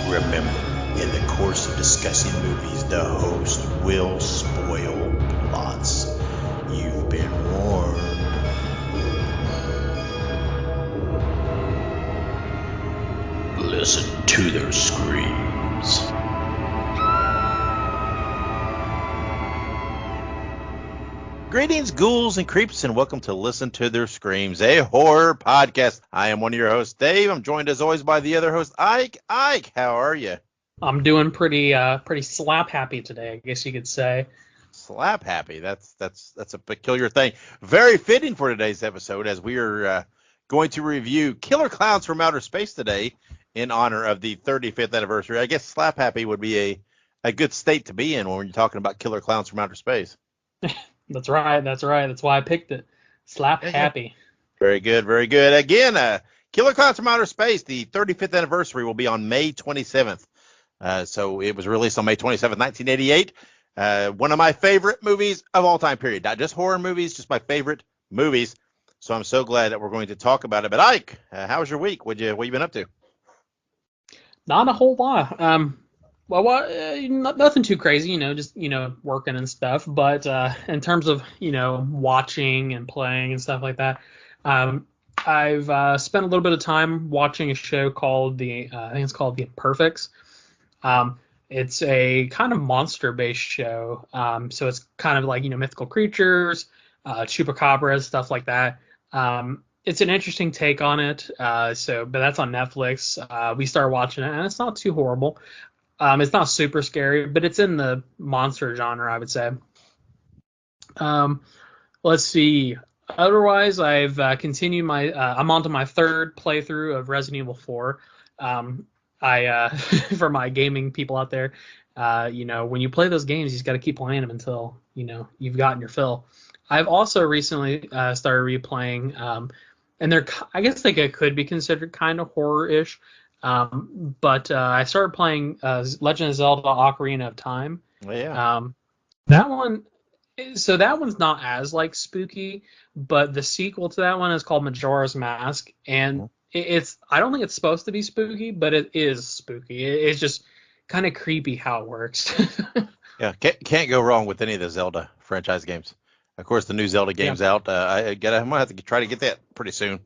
Remember, in the course of discussing movies, the host will spoil plots. You've been warned. Listen to their screams. Greetings, ghouls and creeps, and welcome to Listen to Their Screams, a horror podcast. I am one of your hosts, Dave. I'm joined as always by the other host, Ike. Ike, how are you? I'm doing pretty slap happy today, I guess you could say. Slap happy. That's a peculiar thing. Very fitting for today's episode, as we are going to review Killer Klowns from Outer Space today in honor of the 35th anniversary. I guess slap happy would be a good state to be in when you're talking about Killer Klowns from Outer Space. That's right. That's why I picked it. Slap happy. Very good, very good. Again, Killer Klowns from Outer Space, the 35th anniversary will be on May 27th. So it was released on May 27th, 1988. One of my favorite movies of all time, period. Not just horror movies, just my favorite movies. So I'm so glad that we're going to talk about it. But Ike, how was your week? What you been up to? Not a whole lot. Nothing too crazy, just, working and stuff. But in terms of, watching and playing and stuff like that, I've spent a little bit of time watching a show called I think it's called The Imperfects. It's a kind of monster-based show. So it's kind of like, mythical creatures, chupacabras, stuff like that. It's an interesting take on it. But that's on Netflix. We started watching it, and it's not too horrible. It's not super scary, but it's in the monster genre, I would say. Let's see. Otherwise, I've continued I'm on to my third playthrough of Resident Evil 4. For my gaming people out there, when you play those games, you just got to keep playing them until, you've gotten your fill. I've also recently started replaying, and I guess they could be considered kind of horror-ish. But I started playing Legend of Zelda: Ocarina of Time. Oh, yeah. That one's not as like spooky, but the sequel to that one is called Majora's Mask, and I don't think it's supposed to be spooky, but it is spooky. It's just kind of creepy how it works. Yeah, can't go wrong with any of the Zelda franchise games. Of course, the new Zelda game's out. I'm gonna have to try to get that pretty soon.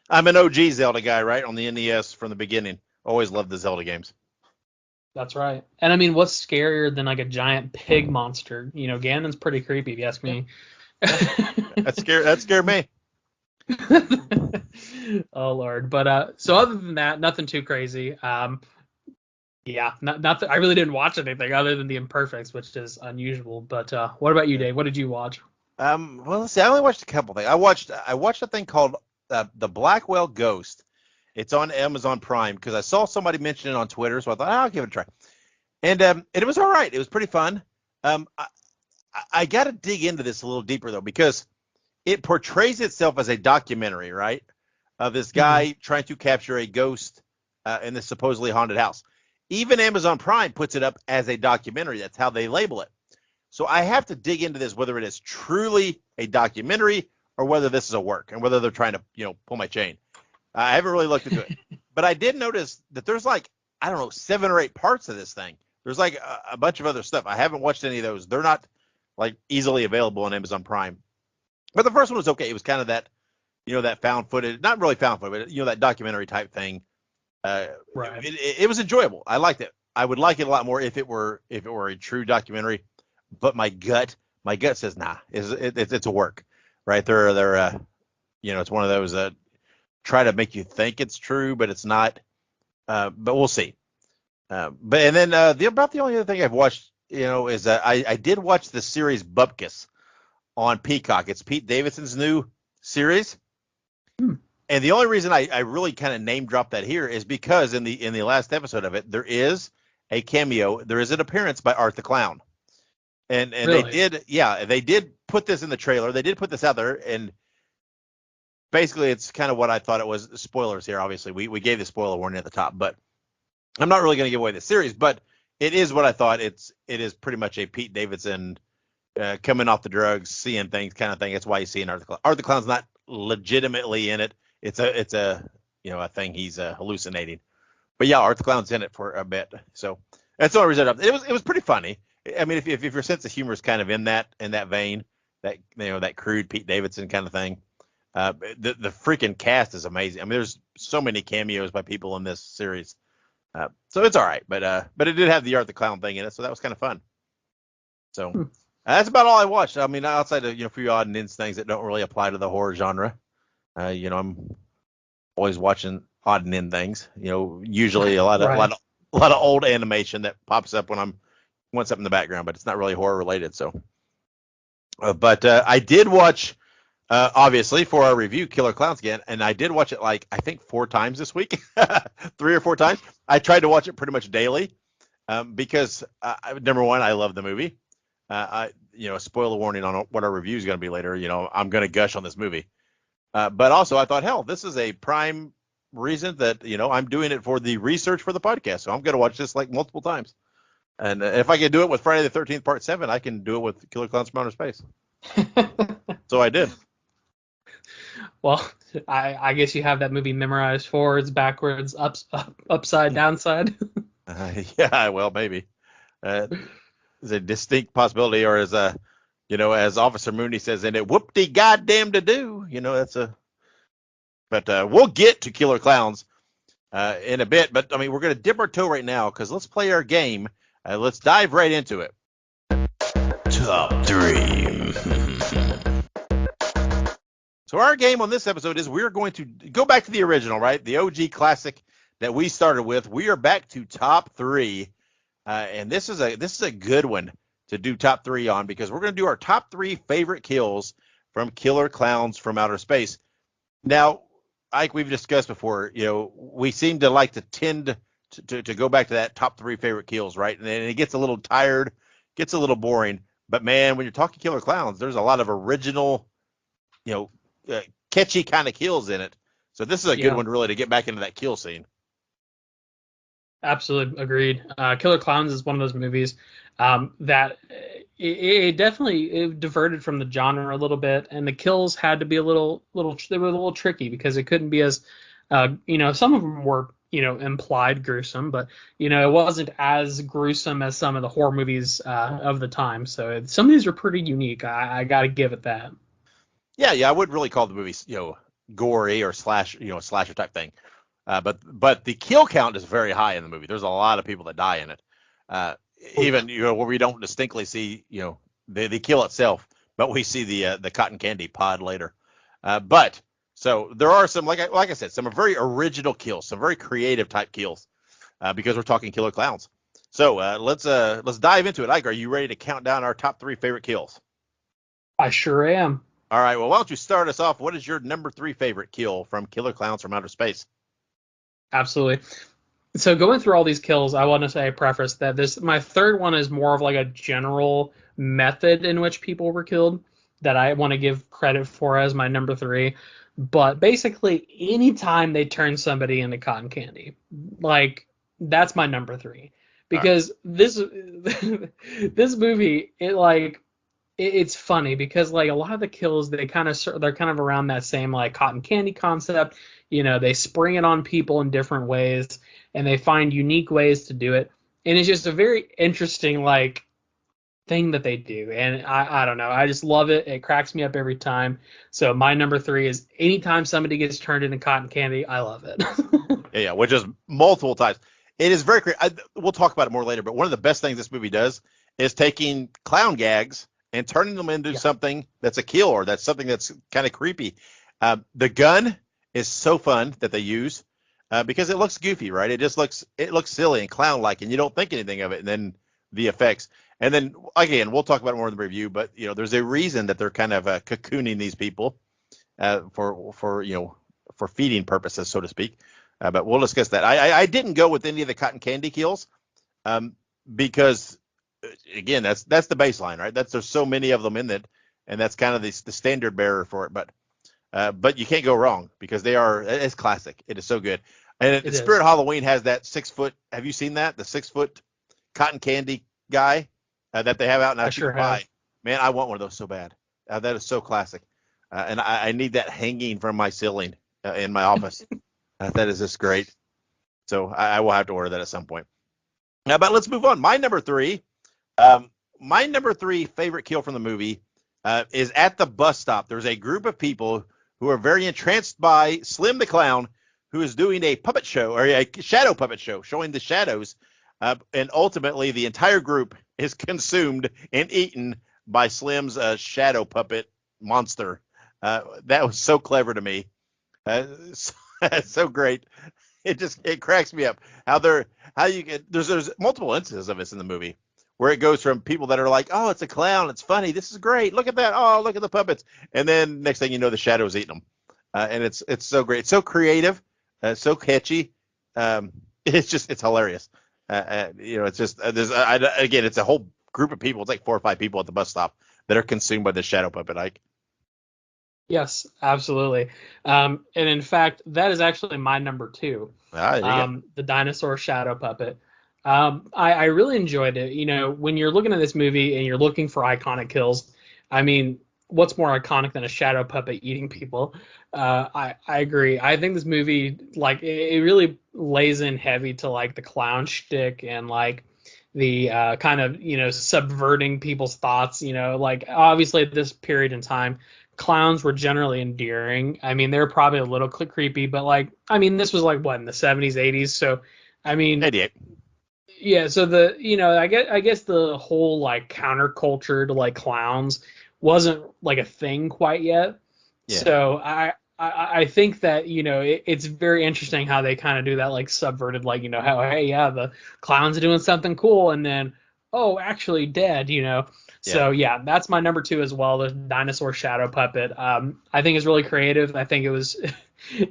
I'm an OG Zelda guy, right, on the NES from the beginning. Always loved the Zelda games. That's right. And I mean, what's scarier than like a giant pig monster? Ganon's pretty creepy if you ask me. That scared me. Oh Lord. But so other than that, nothing too crazy. Nothing. I really didn't watch anything other than The Imperfects, which is unusual. But what about you, Dave? What did you watch? Well, let's see. I only watched a couple things. I watched a thing called The Blackwell Ghost. It's on Amazon Prime because I saw somebody mention it on Twitter, so I thought I'll give it a try. And it was all right. It was pretty fun. I got to dig into this a little deeper though, because it portrays itself as a documentary, right, of this guy trying to capture a ghost in this supposedly haunted house. Even Amazon Prime puts it up as a documentary. That's how they label it. So I have to dig into this, whether it is truly a documentary or whether this is a work and whether they're trying to, pull my chain. I haven't really looked into it, but I did notice that there's 7 or 8 parts of this thing. There's a bunch of other stuff. I haven't watched any of those. They're not easily available on Amazon Prime. But the first one was okay. It was kind of that, that found footage, not really found footage, but that documentary type thing. Right. It was enjoyable. I liked it. I would like it a lot more if it were a true documentary. But my gut says nah. It's a work, right? They're it's one of those that try to make you think it's true, but it's not. But we'll see. About the only other thing I've watched, is I did watch the series Bupkis on Peacock. It's Pete Davidson's new series. And the only reason I really kind of name drop that here is because in the last episode of it, there is a cameo. There is an appearance by Art the Clown. And really? They did put this in the trailer. They did put this out there, and basically it's kind of what I thought it was. Spoilers here, obviously. We gave the spoiler warning at the top, but I'm not really going to give away the series, but it is what I thought. It is pretty much a Pete Davidson coming off the drugs, seeing things kind of thing. That's why you see Art the Clown. Art the Clown's not legitimately in it. It's a thing he's hallucinating. But yeah, Art the Clown's in it for a bit, so that's the only reason it was pretty funny. I mean, if your sense of humor is kind of in that vein, that that crude Pete Davidson kind of thing, the freaking cast is amazing. I mean, there's so many cameos by people in this series, so it's all right. But it did have the Art the Clown thing in it, so that was kind of fun. So that's about all I watched. I mean, outside of a few odd and ends things that don't really apply to the horror genre, I'm always watching odd and end things. Usually a lot of old animation that pops up when I want something in the background, but it's not really horror related. So, but I did watch, obviously for our review, Killer Clowns again, and I did watch it I think 4 times this week, 3 or 4 times. I tried to watch it pretty much daily, because number one, I love the movie. Spoiler warning on what our review is going to be later. I'm going to gush on this movie. But also I thought, hell, this is a prime reason that, I'm doing it for the research for the podcast. So I'm going to watch this multiple times. And if I can do it with Friday the 13th Part 7, I can do it with Killer Clowns from Outer Space. So I did. Well, I guess you have that movie memorized forwards, backwards, upside, downside. Yeah, well, maybe. There's a distinct possibility, or as Officer Mooney says in it, whoop-de goddamn to do. That's a. But we'll get to Killer Clowns in a bit. But I mean, we're going to dip our toe right now because let's play our game. Let's dive right into it. Top 3. So our game on this episode is we're going to go back to the original, right? The OG classic that we started with. We are back to top 3, and this is a good one to do top 3 on because we're going to do our top 3 favorite kills from Killer Clowns from Outer Space. Now, Ike, we've discussed before, we seem to like to tend to go back to that top 3 favorite kills, right? And then it gets a little tired, gets a little boring. But man, when you're talking Killer Clowns, there's a lot of original, catchy kind of kills in it. So this is a good one really to get back into that kill scene. Absolutely agreed. Killer Clowns is one of those movies that it definitely diverted from the genre a little bit, and the kills had to be they were a little tricky because it couldn't be as some of them were implied gruesome, but it wasn't as gruesome as some of the horror movies of the time. So some of these are pretty unique. I got to give it that. Yeah, I wouldn't really call the movies gory or slasher type thing. But the kill count is very high in the movie. There's a lot of people that die in it. Even where we don't distinctly see the kill itself, but we see the cotton candy pod later. But so there are some like I said, some very original kills, some very creative type kills, because we're talking Killer Clowns. So let's dive into it. Ike, are you ready to count down our top 3 favorite kills? I sure am. All right. Well, why don't you start us off? What is your number 3 favorite kill from Killer Clowns from Outer Space? Absolutely. So going through all these kills, I want to say preface that my third one is more of like a general method in which people were killed that I want to give credit for as my number 3. But basically, anytime they turn somebody into cotton candy, that's my number 3. Because this movie, it's funny because a lot of the kills they're kind of around that same cotton candy concept. They spring it on people in different ways and they find unique ways to do it. And it's just a very interesting thing that they do. And I don't know. I just love it. It cracks me up every time. So my number 3 is anytime somebody gets turned into cotton candy, I love it. Yeah, which is multiple times. It is very creative. We'll talk about it more later, but one of the best things this movie does is taking clown gags and turning them into something that's a kill or that's something that's kind of creepy. The gun is so fun that they use because it looks goofy, right? It looks silly and clown-like, and you don't think anything of it. And then the effects, and then again, we'll talk about it more in the review. But there's a reason that they're kind of cocooning these people for feeding purposes, so to speak. But we'll discuss that. I didn't go with any of the cotton candy kills because again, that's the baseline, right? There's so many of them in it, and that's kind of the standard bearer for it. But you can't go wrong because it's classic. It is so good. And Spirit Halloween has that 6-foot. Have you seen that? The 6-foot cotton candy guy that they have out in I sure have. Man, I want one of those so bad. That is so classic. And I need that hanging from my ceiling in my office. That is just great. So I will have to order that at some point. Now, but let's move on. My number three favorite kill from the movie is at the bus stop. There's a group of people who are very entranced by Slim the Clown, who is doing a puppet show, or a shadow puppet show, showing the shadows. And ultimately, the entire group is consumed and eaten by Slim's shadow puppet monster. That was so clever to me. So great. It cracks me up how you get there's multiple instances of this in the movie where it goes from people that are like, oh, it's a clown, it's funny, this is great, look at that, oh, look at the puppets, and then next thing you know, the shadow's eating them, and it's so great, so creative, so catchy. It's hilarious. It's just again, it's a whole group of people. It's like 4 or 5 people at the bus stop that are consumed by the shadow puppet, Ike. Yes, absolutely. And in fact, that is actually my number 2. There you go. The dinosaur shadow puppet. I really enjoyed it. When you're looking at this movie and you're looking for iconic kills, I mean, what's more iconic than a shadow puppet eating people? I agree. I think this movie, like, it really lays in heavy to like the clown shtick and like the kind of subverting people's thoughts. Like obviously at this period in time, clowns were generally endearing. I mean, they're probably a little creepy, but like, I mean, this was like what, in the 70s, 80s. So, I mean, 88. Yeah, so I guess the whole like counterculture to like clowns wasn't like a thing quite yet. Yeah. So I think that it's very interesting how they kind of do that, like subverted, like how, hey, yeah, the clowns are doing something cool, and then, oh, actually dead. So yeah, that's my number 2 as well, the dinosaur shadow puppet. I think it's really creative. I think it was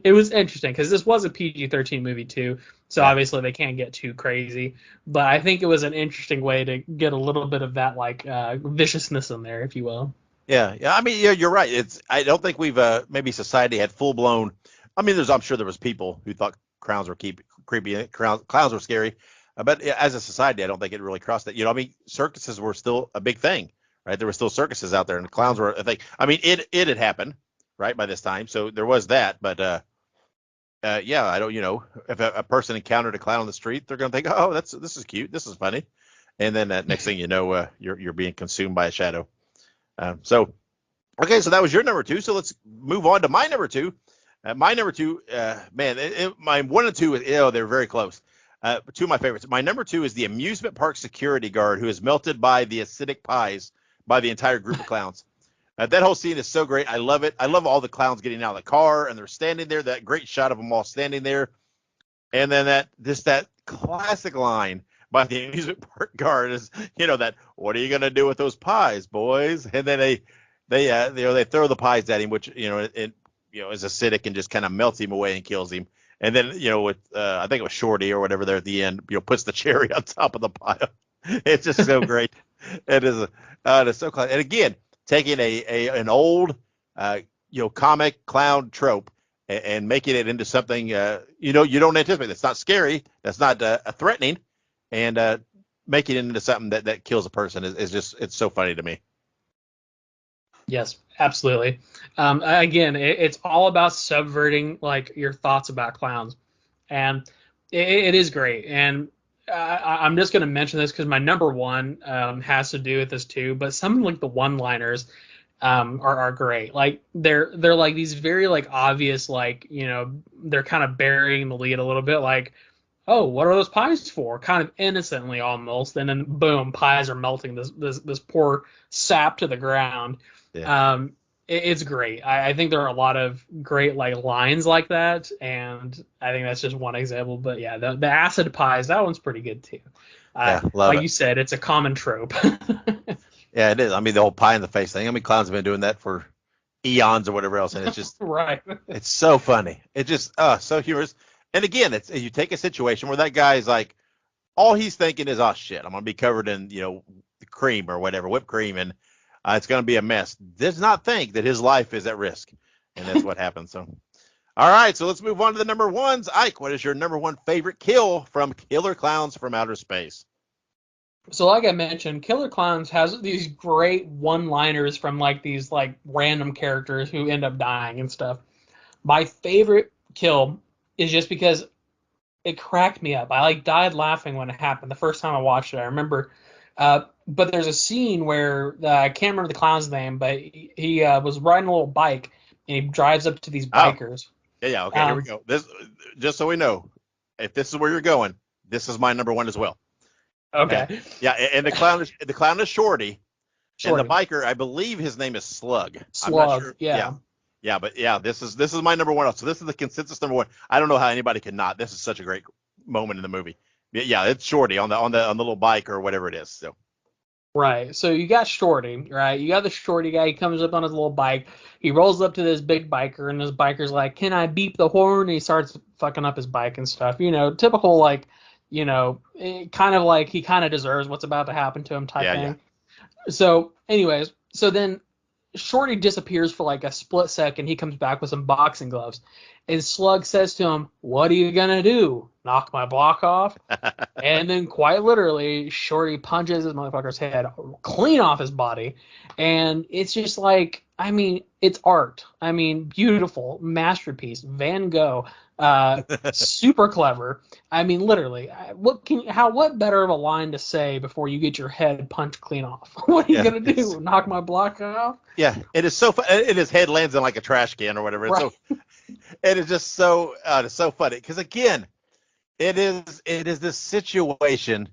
it was interesting because this was a PG-13 movie too, so obviously they can't get too crazy. But I think it was an interesting way to get a little bit of that like viciousness in there, if you will. Yeah. I mean, yeah, you're right. I don't think we've maybe society had full blown. I mean, I'm sure there was people who thought clowns were creepy, clowns were scary, but as a society, I don't think it really crossed that. I mean, circuses were still a big thing, right? There were still circuses out there, and the clowns were a thing. I mean, it had happened, right, by this time, so there was that. But yeah, I don't. If a person encountered a clown on the street, they're gonna think, oh, this is cute, this is funny, and then next thing you know, you're being consumed by a shadow. Okay, so that was your number 2. So let's move on to my number 2. My number 2, man, my 1 and 2, they're very close. 2 of my favorites. My number 2 is the amusement park security guard who is melted by the acidic pies by the entire group of clowns. That whole scene is so great. I love it. I love all the clowns getting out of the car and they're standing there. That great shot of them all standing there. And then that classic line by the amusement park guard is, that, what are you going to do with those pies, boys? And then they throw the pies at him, which, it is acidic and just kind of melts him away and kills him. And then, with, I think it was Shorty or whatever there at the end, puts the cherry on top of the pile. It's just so great. It's so classic. And again, taking an old, comic clown trope and making it into something, you don't anticipate. That's not scary. That's not threatening. And making it into something that kills a person is just, it's so funny to me. Yes, absolutely. Again, it's all about subverting like your thoughts about clowns, and it is great. And I'm just going to mention this because my number 1 has to do with this too. But some like the one-liners are great. Like they're like these very like obvious, like they're kind of burying the lead a little bit, like, oh, what are those pies for? Kind of innocently almost, and then boom, pies are melting this poor sap to the ground. Yeah. It's great. I think there are a lot of great like lines like that, and I think that's just one example. But yeah, the acid pies, that one's pretty good too. Yeah, love like it. you said, it's a common trope. Yeah, it is. I mean, the whole pie in the face thing. I mean, clowns have been doing that for eons or whatever else, and it's just right. It's so funny. It's just so humorous. And again, it's you take a situation where that guy's like, all he's thinking is, oh shit, I'm gonna be covered in cream or whatever, whipped cream, and it's gonna be a mess. Does not think that his life is at risk, and that's what happens. So, all right, so let's move on to the number 1s. Ike, what is your number 1 favorite kill from Killer Klowns from Outer Space? So like I mentioned, Killer Klowns has these great one-liners from like these like random characters who end up dying and stuff. My favorite kill is just because It cracked me up. I like died laughing when it happened the first time I watched it. I remember, but there's a scene where I can't remember the clown's name, but he was riding a little bike and he drives up to these Oh, bikers. yeah. Okay, here we Um, go. This, just so we know, if this is where you're going, this is my number one as well. okay, Yeah, and the clown is Shorty, and the Shorty, biker, I believe his name is Slug. I'm not Slug, sure. Yeah, yeah. yeah, but yeah, this is my number one. So this is the consensus number one. I don't know how anybody could not. This is such a great moment in the movie. Yeah, it's Shorty on the little bike or whatever it is. So Right. So you got Shorty, right? You got the Shorty guy. He comes up on his little bike. He rolls up to this big biker, and this biker's like, "Can I beep the horn?" And he starts fucking up his bike and stuff. Typical like, kind of like he kind of deserves what's about to happen to him type yeah, yeah, thing. So, anyways, so then Shorty disappears for like a split second. He comes back with some boxing gloves, and Slug says to him, "What are you gonna do? Knock my block off?" And then, quite literally, Shorty punches this motherfucker's head clean off his body. And it's just like, I mean, it's art. I mean, beautiful, masterpiece, Van Gogh, super clever. I mean, literally, what better of a line to say before you get your head punched clean off? What are you yeah. gonna do? Knock my block off? Yeah. It is so fun. And his head lands in like a trash can or whatever. Right, It is just so it's so funny because again, it is this situation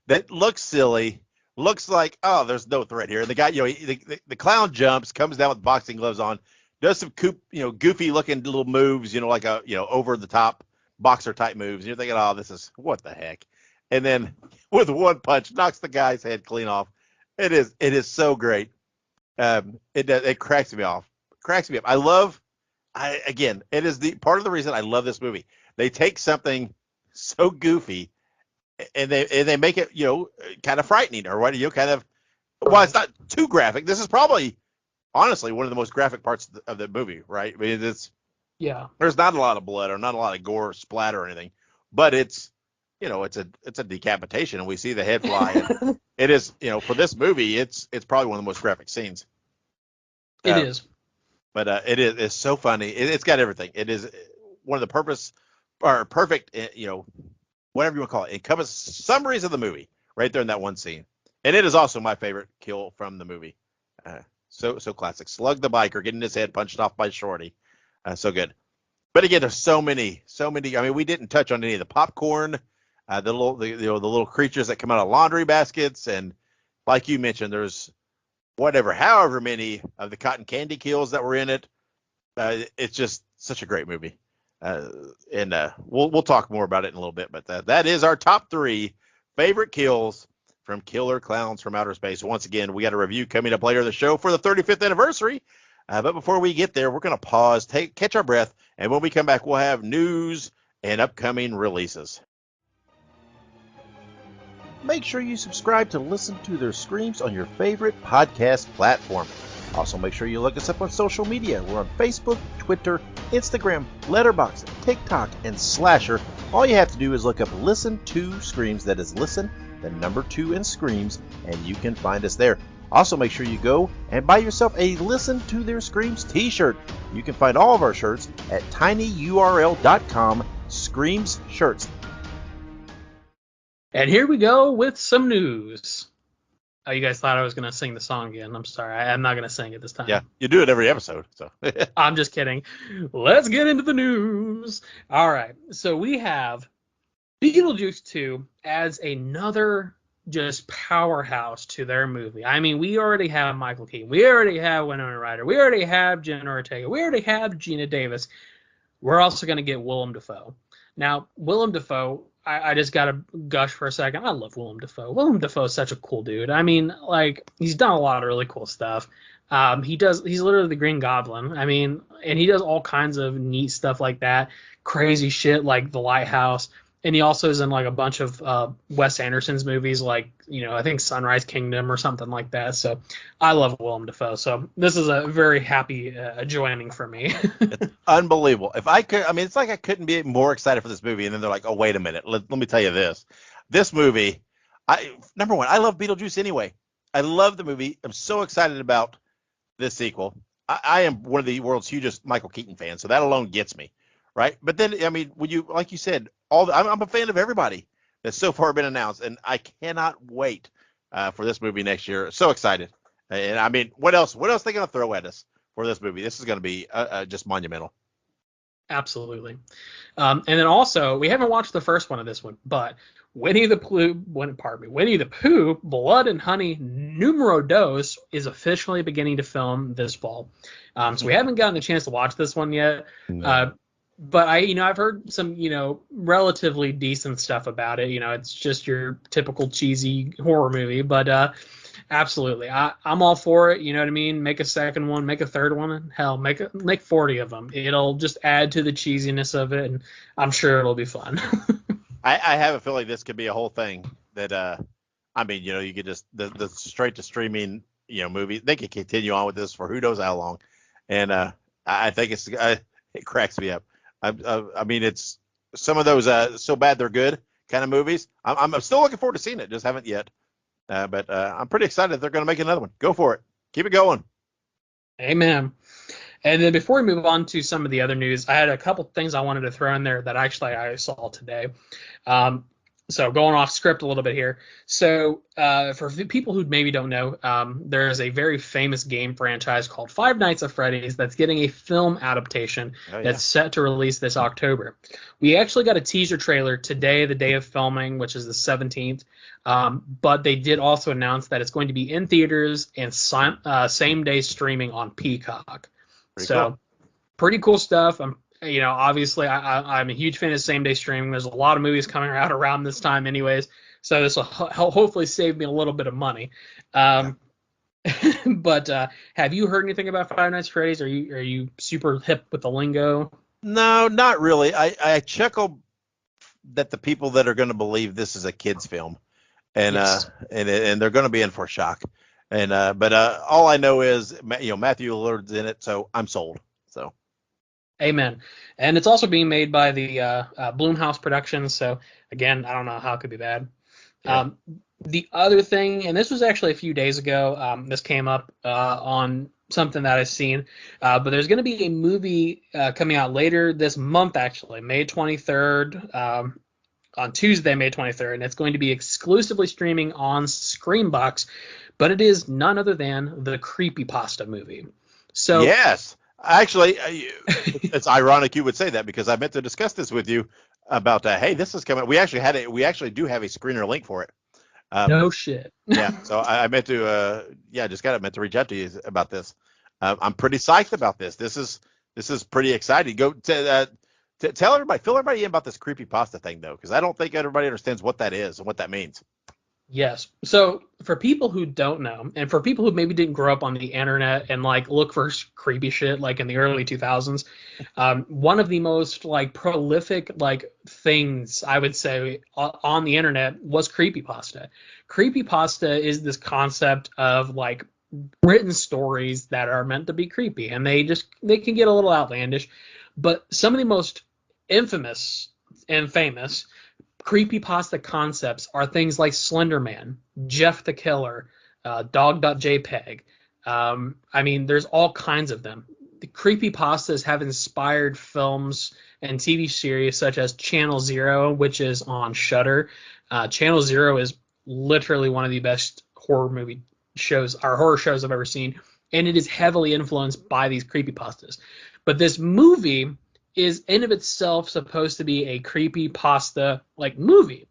that looks silly, looks like, oh, there's no threat here. And the guy, the clown jumps, comes down with boxing gloves on, does some goofy looking little moves, like a over the top boxer type moves. And you're thinking, oh, this is what the heck. And then with one punch, knocks the guy's head clean off. It is so great. It cracks me off. Cracks me up. Again, it is the part of the reason I love this movie. They take something so goofy and they make it kind of frightening or what kind of, well, it's right. not too graphic. This is probably honestly one of the most graphic parts of the movie, right? I mean, Yeah, there's not a lot of blood or not a lot of gore splatter or anything, but it's a decapitation and we see the head fly, and it is, for this movie, it's probably one of the most graphic scenes. it uh, is. but it's so funny. It's got everything. It is one of the purpose or perfect, whatever you want to call it, encompass summaries of the movie right there in that one scene. And it is also my favorite kill from the movie. So classic. Slug the biker getting his head punched off by Shorty. So good. But again, there's so many. I mean, we didn't touch on any of the popcorn, the little creatures that come out of laundry baskets, and like you mentioned, there's however many of the cotton candy kills that were in it. It's just such a great movie. And we'll talk more about it in a little bit, but that is our top 3 favorite kills from Killer Clowns from Outer Space. Once again, we got a review coming up later in the show for the 35th anniversary. But before we get there, we're going to pause, catch our breath, and when we come back, we'll have news and upcoming releases. Make sure you subscribe to Listen to Their Screams on your favorite podcast platform. Also, make sure you look us up on social media. We're on Facebook, Twitter, Instagram, Letterboxd, TikTok, and Slasher. All you have to do is look up Listen to Screams. That is Listen, the number 2 and Screams, and you can find us there. Also, make sure you go and buy yourself a Listen to Their Screams t-shirt. You can find all of our shirts at tinyurl.com/Screams Shirts. And here we go with some news. Oh, you guys thought I was going to sing the song again. I'm sorry. I'm not going to sing it this time. Yeah, you do it every episode. So I'm just kidding. Let's get into the news. All right. So we have Beetlejuice 2 adds another just powerhouse to their movie. I mean, we already have Michael Keaton. We already have Winona Ryder. We already have Jenna Ortega. We already have Gina Davis. We're also going to get Willem Dafoe. Now, Willem Dafoe, I just got to gush for a second. I love Willem Dafoe. Willem Dafoe is such a cool dude. I mean, like, he's done a lot of really cool stuff. He's literally the Green Goblin. I mean, and he does all kinds of neat stuff like that. Crazy shit like The Lighthouse. And he also is in like a bunch of Wes Anderson's movies, like, I think Sunrise Kingdom or something like that. So I love Willem Dafoe. So this is a very happy joining for me. it's unbelievable. If I could, I mean, it's like I couldn't be more excited for this movie. And then they're like, oh, wait a minute. Let me tell you this. This movie, number one, I love Beetlejuice anyway. I love the movie. I'm so excited about this sequel. I am one of the world's hugest Michael Keaton fans, so that alone gets me, right? But then, I mean, when you, like you said, I'm a fan of everybody that's so far been announced, and I cannot wait for this movie next year. So excited. And I mean, what else? What else are they gonna throw at us for this movie? This is gonna be just monumental. Absolutely. And then also, we haven't watched the first one of this one, but Winnie the Pooh, Blood and Honey Numero Dos is officially beginning to film this fall. So we haven't gotten a chance to watch this one yet. No. But I've heard some, relatively decent stuff about it. It's just your typical cheesy horror movie, but absolutely, I'm all for it. You know what I mean? Make a second one, make a third one, and hell, make 40 of them. It'll just add to the cheesiness of it, and I'm sure it'll be fun. I have a feeling this could be a whole thing that I mean, you could just the straight to streaming, movie. They could continue on with this for who knows how long, and I think it cracks me up. I mean, it's some of those so bad they're good kind of movies. I'm still looking forward to seeing it, just haven't yet. But I'm pretty excited they're going to make another one. Go for it. Keep it going. Amen. And then before we move on to some of the other news, I had a couple things I wanted to throw in there that actually I saw today. So going off script a little bit here. So for people who maybe don't know, there is a very famous game franchise called Five Nights at Freddy's that's getting a film adaptation that's set to release this October. We actually got a teaser trailer today, the day of filming, which is the 17th. But they did also announce that it's going to be in theaters and same day streaming on Peacock. Pretty cool stuff. Obviously I'm a huge fan of same day streaming. There's a lot of movies coming out around this time anyways, so this will hopefully save me a little bit of money. But have you heard anything about Five Nights at Freddy's? Are you super hip with the lingo? No, not really. I chuckle that the people that are going to believe this is a kid's film, and Yes. and they're going to be in for a shock. And but all I know is Matthew Lillard's in it, so I'm sold. So. Amen. And it's also being made by the Blumhouse Productions. So again, I don't know how it could be bad. Yeah. The other thing, and this was actually a few days ago, this came up on something that I've seen, but there's going to be a movie coming out later this month, actually, May 23rd, on Tuesday, May 23rd, and it's going to be exclusively streaming on Screambox, but it is none other than the Creepypasta movie. So Yes. Actually, it's ironic you would say that because I meant to discuss this with you about hey, this is coming. We actually do have a screener link for it. No shit. Yeah, so I meant to meant to reach out to you about this. I'm pretty psyched about this. This is pretty exciting. Go to tell everybody, fill everybody in about this creepypasta thing though, because I don't think everybody understands what that is and what that means. Yes. So for people who don't know, and for people who maybe didn't grow up on the internet and look for creepy shit like in the early 2000s, one of the most prolific things I would say on the internet was creepypasta. Creepypasta is this concept of written stories that are meant to be creepy, and they can get a little outlandish, but some of the most infamous and famous creepypasta concepts are things like Slender Man, Jeff the Killer, Dog.jpg. I mean, there's all kinds of them. The creepypastas have inspired films and TV series such as Channel Zero, which is on Shudder. Channel Zero is literally one of the best horror shows I've ever seen, and it is heavily influenced by these creepypastas. But this movie is in of itself supposed to be a creepypasta movie.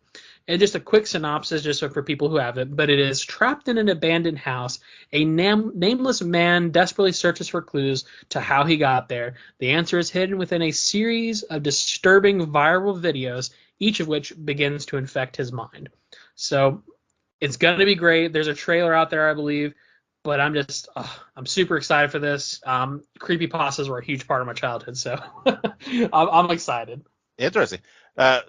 And just a quick synopsis, just for people who have it, but it is trapped in an abandoned house. A nameless man desperately searches for clues to how he got there. The answer is hidden within a series of disturbing viral videos, each of which begins to infect his mind. So it's going to be great. There's a trailer out there, I believe. But I'm super excited for this. Creepypastas were a huge part of my childhood, so I'm excited. Interesting.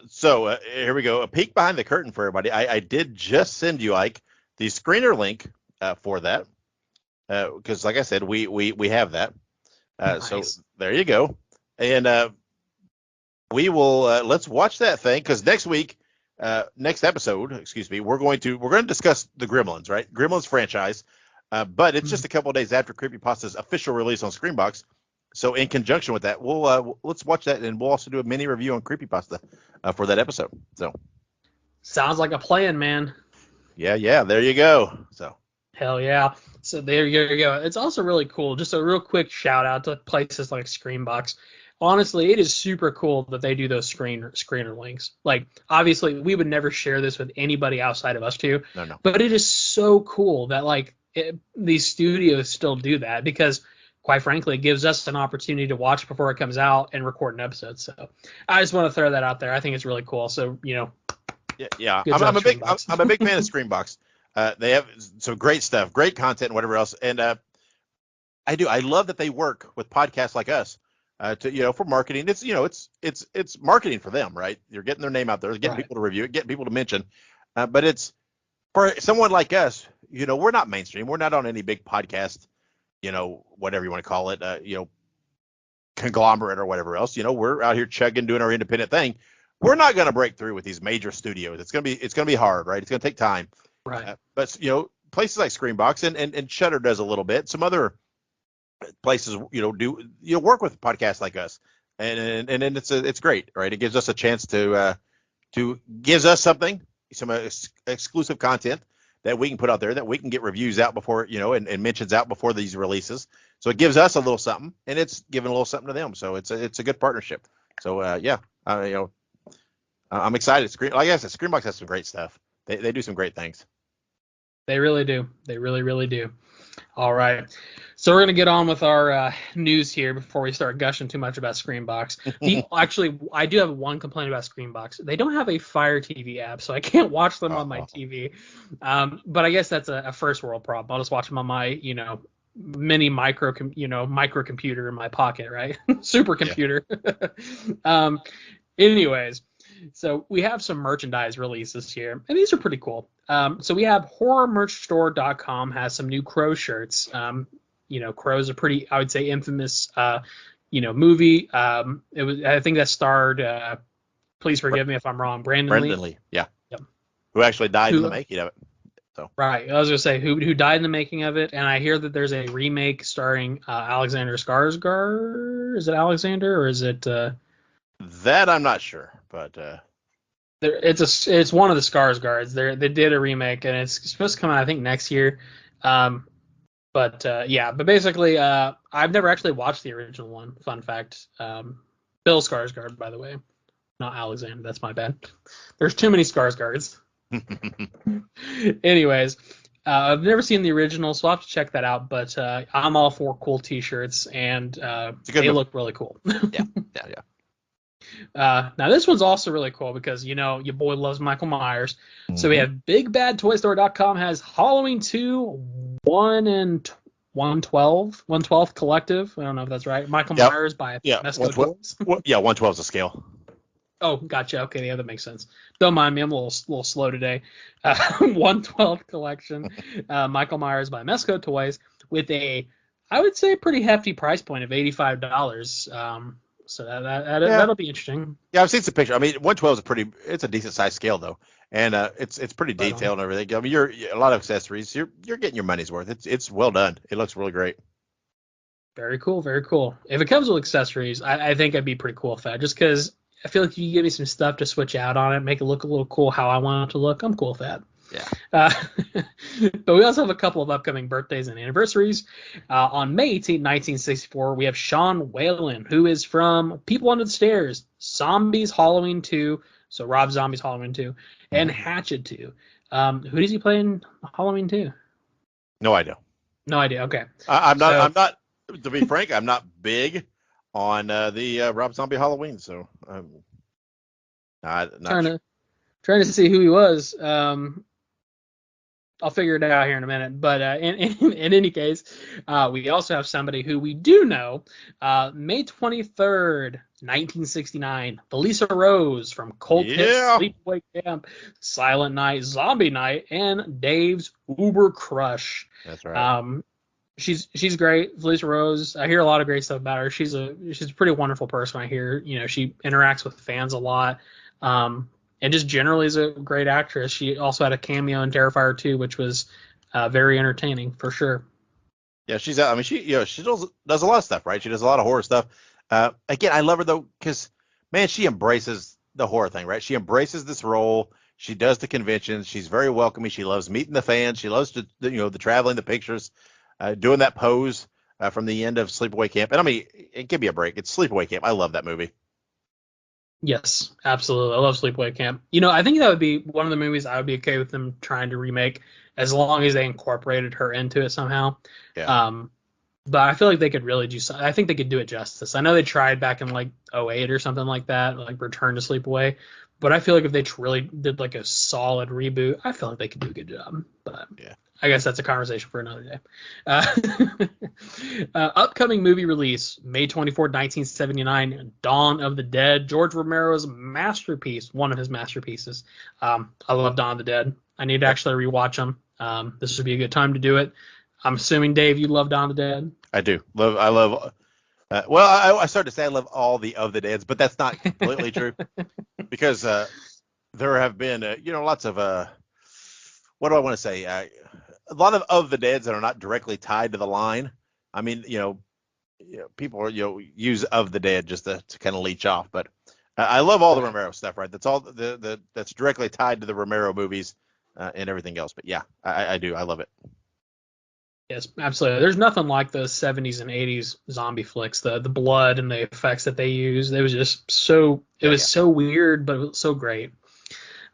So here we go. A peek behind the curtain for everybody. I did just send you, Ike, the screener link for that because, like I said, we have that. Nice. So there you go. And we will let's watch that thing because next episode, excuse me, we're going to discuss the Gremlins, right? Gremlins franchise. But it's just a couple of days after Creepypasta's official release on Screenbox. So in conjunction with that, let's watch that, and we'll also do a mini review on Creepypasta for that episode. So Sounds like a plan, man. yeah, there you go. So Hell yeah. So there you go. It's also really cool. Just a real quick shout out to places like Screenbox. Honestly, it is super cool that they do those screener links. Like, obviously, we would never share this with anybody outside of us two, no. but it is so cool that these studios still do that because, quite frankly, it gives us an opportunity to watch before it comes out and record an episode. So I just want to throw that out there. I think it's really cool. So yeah. good job, I'm a big fan of Screenbox. They have some great stuff, great content, and whatever else. And I love that they work with podcasts like us to for marketing. It's marketing for them, right? You're getting their name out there, getting people to review it, getting people to mention. But it's for someone like us. We're not mainstream. We're not on any big podcast. Whatever you want to call it. Conglomerate or whatever else. We're out here chugging, doing our independent thing. We're not going to break through with these major studios. It's going to be hard, right? It's going to take time. Right. But places like Screenbox and Shudder does a little bit. Some other places, do work with podcasts like us, and it's great, right? It gives us a chance to gives us some exclusive content that we can put out there, that we can get reviews out before, and mentions out before these releases. So it gives us a little something, and it's giving a little something to them. So it's a good partnership. So I'm excited. Like I said, Screenbox has some great stuff. They do some great things. They really do. They really, really do. All right. So we're going to get on with our news here before we start gushing too much about Screenbox. Actually, I do have one complaint about Screenbox. They don't have a Fire TV app, so I can't watch them on my TV. But I guess that's a first world problem. I'll just watch them on my, mini microcomputer in my pocket, right? Supercomputer. Yeah. Anyways, so we have some merchandise releases here, and these are pretty cool. So we have horrormerchstore.com has some new Crow shirts. Crow's a pretty, I would say, infamous, movie. I think that starred, please forgive me if I'm wrong, Brandon Lee. Yeah. Yep. Who actually died in the making of it. So. Right. I was going to say who died in the making of it, and I hear that there's a remake starring Alexander Skarsgård. Is it Alexander or is it? That I'm not sure, but it's one of the Skarsgårds. They did a remake, and it's supposed to come out I think next year. But basically, I've never actually watched the original one. Fun fact. Bill Skarsgård, by the way, not Alexander. That's my bad. There's too many Skarsgårds. Anyways, I've never seen the original, so I'll have to check that out. But I'm all for cool T-shirts, and they look really cool. Yeah. Now this one's also really cool because your boy loves Michael Myers. Mm-hmm. So we have BigBadToyStore.com has Halloween 2 1/12 collective. I don't know if that's right. Michael Myers by Mesco Toys. 1/12 is a scale. Oh, gotcha. Okay, yeah, that makes sense. Don't mind me, I'm a little slow today. 1/12 collection, Michael Myers by Mesco Toys with a, I would say, pretty hefty price point of $85. So that'll be interesting. Yeah, I've seen some pictures. I mean, 1/12 is it's a decent size scale though, and it's pretty detailed and everything. I mean, you're a lot of accessories. You're getting your money's worth. It's well done. It looks really great. Very cool, very cool. If it comes with accessories, I think I'd be pretty cool with that. Just because I feel like you give me some stuff to switch out on it, make it look a little cool how I want it to look. I'm cool with that. Yeah. But we also have a couple of upcoming birthdays and anniversaries. On May 18, 1964, we have Sean Whalen, who is from People Under the Stairs, Zombies Halloween 2, so Rob Zombie's Halloween 2, and Hatchet 2. Who does he play in Halloween 2? No idea. No idea. Okay. I'm not. To be frank, I'm not big on the Rob Zombie Halloween, so I'm not trying to see who he was. I'll figure it out here in a minute. But in any case, we also have somebody who we do know. May 23rd, 1969, Felissa Rose from Cult Hit, Sleepaway Camp, Silent Night, Zombie Night, and Dave's Uber Crush. That's right. She's great, Felissa Rose. I hear a lot of great stuff about her. She's a pretty wonderful person. I hear she interacts with fans a lot. And just generally is a great actress. She also had a cameo in Terrifier 2, which was very entertaining for sure. Yeah, I mean, she does a lot of stuff, right? She does a lot of horror stuff. Again, I love her though, because man, she embraces the horror thing, right? She embraces this role. She does the conventions. She's very welcoming. She loves meeting the fans. She loves the traveling, the pictures, doing that pose from the end of Sleepaway Camp. And I mean, give me a break. It's Sleepaway Camp. I love that movie. Yes, absolutely. I love Sleepaway Camp. I think that would be one of the movies I would be okay with them trying to remake, as long as they incorporated her into it somehow. Yeah. Um, but I feel like they could really do something. I think they could do it justice. I know they tried back in like '08 or something like that, like Return to Sleepaway. But I feel like if they really did like a solid reboot, I feel like they could do a good job. But Yeah. I guess that's a conversation for another day. Upcoming movie release, May 24th, 1979, Dawn of the Dead, George Romero's masterpiece, one of his masterpieces. I love Dawn of the Dead. I need to actually rewatch them. This would be a good time to do it. I'm assuming, Dave, you love Dawn of the Dead? I do. I love. Well, I started to say I love all of the Deads, but that's not completely true, because there have been lots of what do I want to say? A lot of the Deads that are not directly tied to the line. I mean, people are, use of the Dead just to kind of leech off, but I love all the Romero stuff, right? That's all that's directly tied to the Romero movies and everything else. But yeah, I do. I love it. Yes, absolutely. There's nothing like those 70s and 80s zombie flicks. The blood and the effects that they use. It was just so so weird, but it was so great.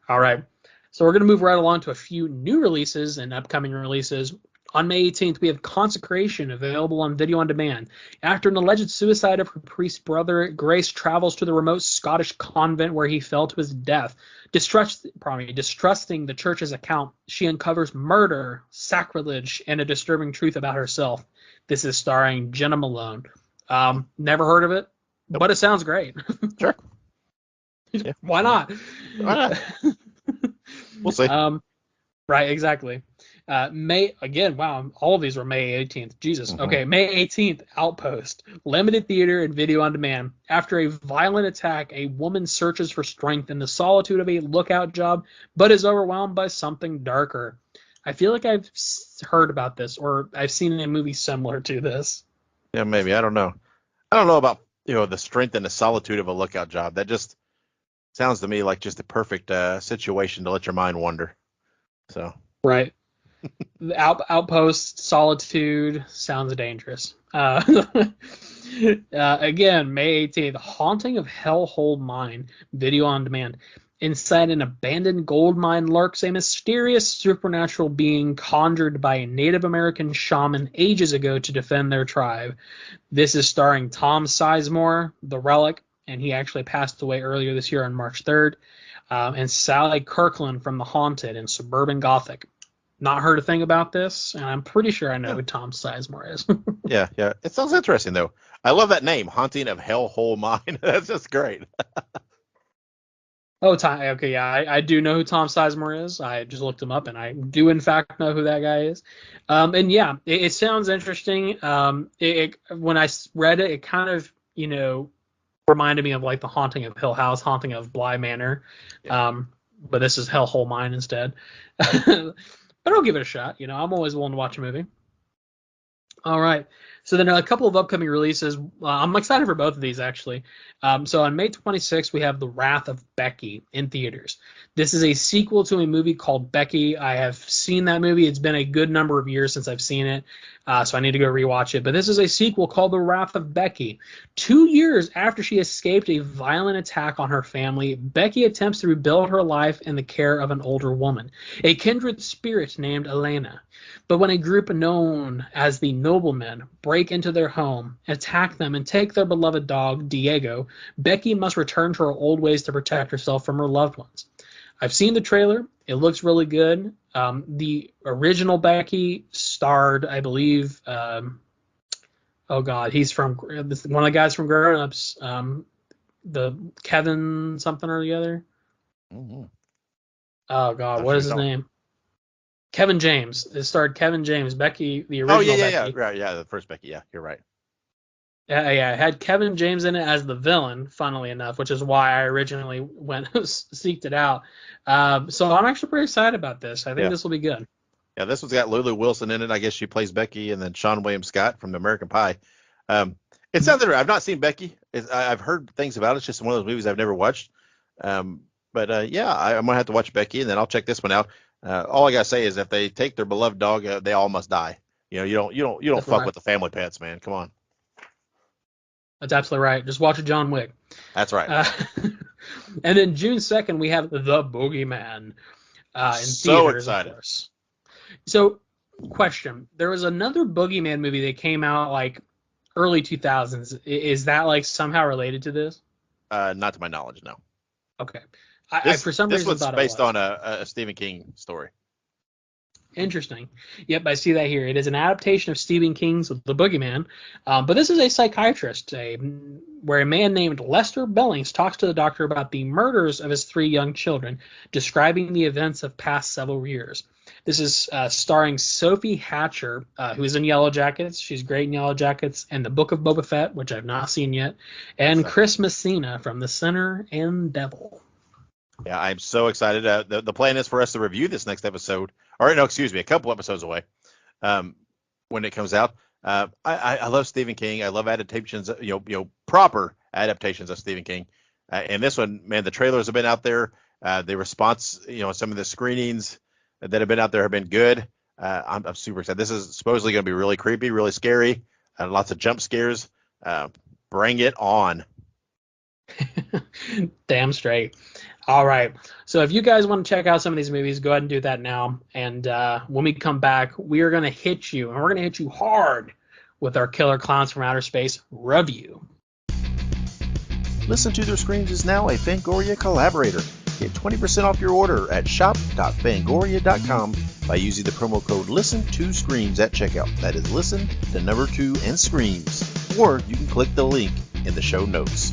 All right. So we're going to move right along to a few new releases and upcoming releases. On May 18th, we have Consecration, available on video on demand. After an alleged suicide of her priest brother, Grace travels to the remote Scottish convent where he fell to his death. Distrusting the church's account, she uncovers murder, sacrilege, and a disturbing truth about herself. This is starring Jenna Malone. Never heard of it, but it sounds great. Sure. Yeah. Why not? Why not? We'll see. Right, exactly. May, again, wow, all of these were May 18th. Jesus. Mm-hmm. Okay, May 18th, Outpost, limited theater and video on demand. After a violent attack, a woman searches for strength in the solitude of a lookout job, but is overwhelmed by something darker. I feel like I've heard about this, or I've seen a movie similar to this. Yeah, maybe. I don't know. I don't know about the strength and the solitude of a lookout job. That just sounds to me like just the perfect situation to let your mind wander. So right. The Outpost, solitude sounds dangerous. Again, May 18th, Haunting of Hellhole Mine, video on demand. Inside an abandoned gold mine lurks a mysterious supernatural being conjured by a Native American shaman ages ago to defend their tribe. This is starring Tom Sizemore, the Relic, and he actually passed away earlier this year on March 3rd, and Sally Kirkland from The Haunted and Suburban Gothic. Not heard a thing about this, and I'm pretty sure I know who Tom Sizemore is. Yeah. It sounds interesting, though. I love that name, Haunting of Hellhole Mine. That's just great. Oh, okay, yeah, I do know who Tom Sizemore is. I just looked him up, and I do, in fact, know who that guy is. And yeah, it sounds interesting. When I read it, it kind of, reminded me of like the Haunting of Hill House, Haunting of Bly Manor. Yeah. But this is Hellhole Mine instead. But I'll give it a shot. I'm always willing to watch a movie. All right. So then a couple of upcoming releases. I'm excited for both of these, actually. So on May 26th, we have The Wrath of Becky in theaters. This is a sequel to a movie called Becky. I have seen that movie. It's been a good number of years since I've seen it, so I need to go rewatch it. But this is a sequel called The Wrath of Becky. 2 years after she escaped a violent attack on her family, Becky attempts to rebuild her life in the care of an older woman, a kindred spirit named Elena. But when a group known as the Noblemen break into their home, attack them, and take their beloved dog, Diego, Becky must return to her old ways to protect herself from her loved ones. I've seen the trailer. It looks really good. The original Becky starred, I believe, he's from one of the guys from Grown Ups, the Kevin something or the other. Mm-hmm. Oh, God, what is his name? Kevin James. It starred Kevin James, Becky, the original Becky. Yeah, right, yeah, the first Becky. Yeah, you're right. Yeah, it had Kevin James in it as the villain, funnily enough, which is why I originally went seeked it out. So I'm actually pretty excited about this. I think this will be good. Yeah, this one's got Lulu Wilson in it. I guess she plays Becky, and then Sean William Scott from American Pie. Um, it sounds interesting. I've not seen Becky. I've heard things about it. It's just one of those movies I've never watched. But yeah, I'm gonna have to watch Becky, and then I'll check this one out. All I gotta say is, if they take their beloved dog, they all must die. You don't That's fuck right. with the family pets, man. Come on. That's absolutely right. Just watch a John Wick. That's right. Uh, and then June 2nd, we have The Boogeyman in So theaters, of excited. course. So, question: there was another Boogeyman movie that came out like early 2000s. Is that like somehow related to this? Not to my knowledge, no. Okay. I This for some this reason one's thought it based was. on a Stephen King story. Interesting. Yep, I see that here. It is an adaptation of Stephen King's The Boogeyman, but this is a psychiatrist, where a man named Lester Billings talks to the doctor about the murders of his 3 young children, describing the events of past several years. This is starring Sophie Hatcher, who is in Yellow Jackets. She's great in Yellow Jackets, and The Book of Boba Fett, which I've not seen yet, and So, Chris Messina from The Sinner and Devil. yeah, I'm so excited. The plan is for us to review this next episode, or no, excuse me, a couple episodes away, when it comes out. I love Stephen King. I love adaptations, proper adaptations of Stephen King. And this one, man, the trailers have been out there. The response, some of the screenings that have been out there have been good. I'm super excited. This is supposedly going to be really creepy, really scary, lots of jump scares. Bring it on. Damn straight. All right. So if you guys want to check out some of these movies, go ahead and do that now. And when we come back, we are going to hit you, and we're going to hit you hard with our Killer Clowns from Outer Space review. Listen to Their Screams is now a Fangoria collaborator. Get 20% off your order at shop.fangoria.com by using the promo code LISTEN2SCREAMS at checkout. That is listen, the number 2, and screams. Or you can click the link in the show notes.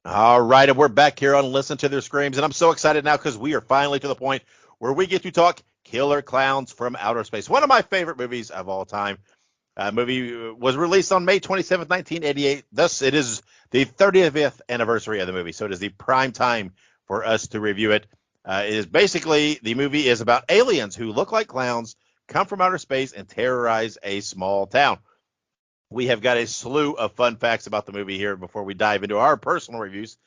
All right, and we're back here on Listen to Their Screams, and I'm so excited now because we are finally to the point where we get to talk Killer Clowns from Outer Space, one of my favorite movies of all time. Movie was released on May 27th, 1988. Thus, it is the 30th anniversary of the movie, so it is the prime time for us to review it. It is basically, the movie is about aliens who look like clowns, come from outer space, and terrorize a small town. We have got a slew of fun facts about the movie here before we dive into our personal reviews.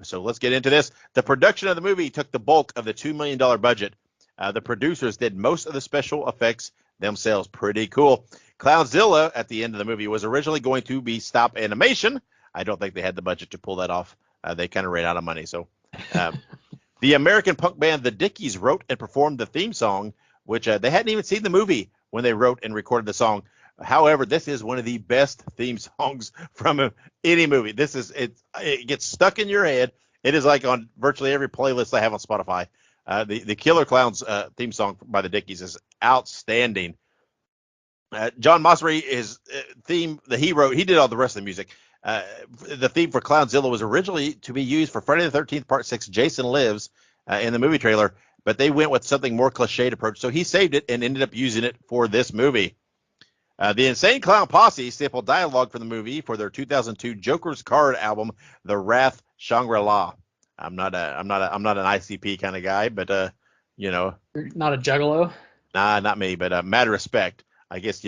So let's get into this. The production of the movie took the bulk of the $2 million budget. The producers did most of the special effects themselves. Pretty cool. Clownzilla at the end of the movie was originally going to be stop animation. I don't think they had the budget to pull that off. They kind of ran out of money. So the American punk band The Dickies wrote and performed the theme song, which they hadn't even seen the movie when they wrote and recorded the song. However, this is one of the best theme songs from any movie. It gets stuck in your head. It is like on virtually every playlist I have on Spotify. The Killer Clowns theme song by the Dickies is outstanding. John Mossery, his theme that he wrote, he did all the rest of the music. The theme for Clownzilla was originally to be used for Friday the 13th Part 6, Jason Lives, in the movie trailer, but they went with something more cliched approach, so he saved it and ended up using it for this movie. The Insane Clown Posse sampled dialogue for the movie for their 2002 Joker's Card album, The Wrath Shangri-La. I'm not an ICP kind of guy, but You're not a juggalo? nah, not me. But mad respect. I guess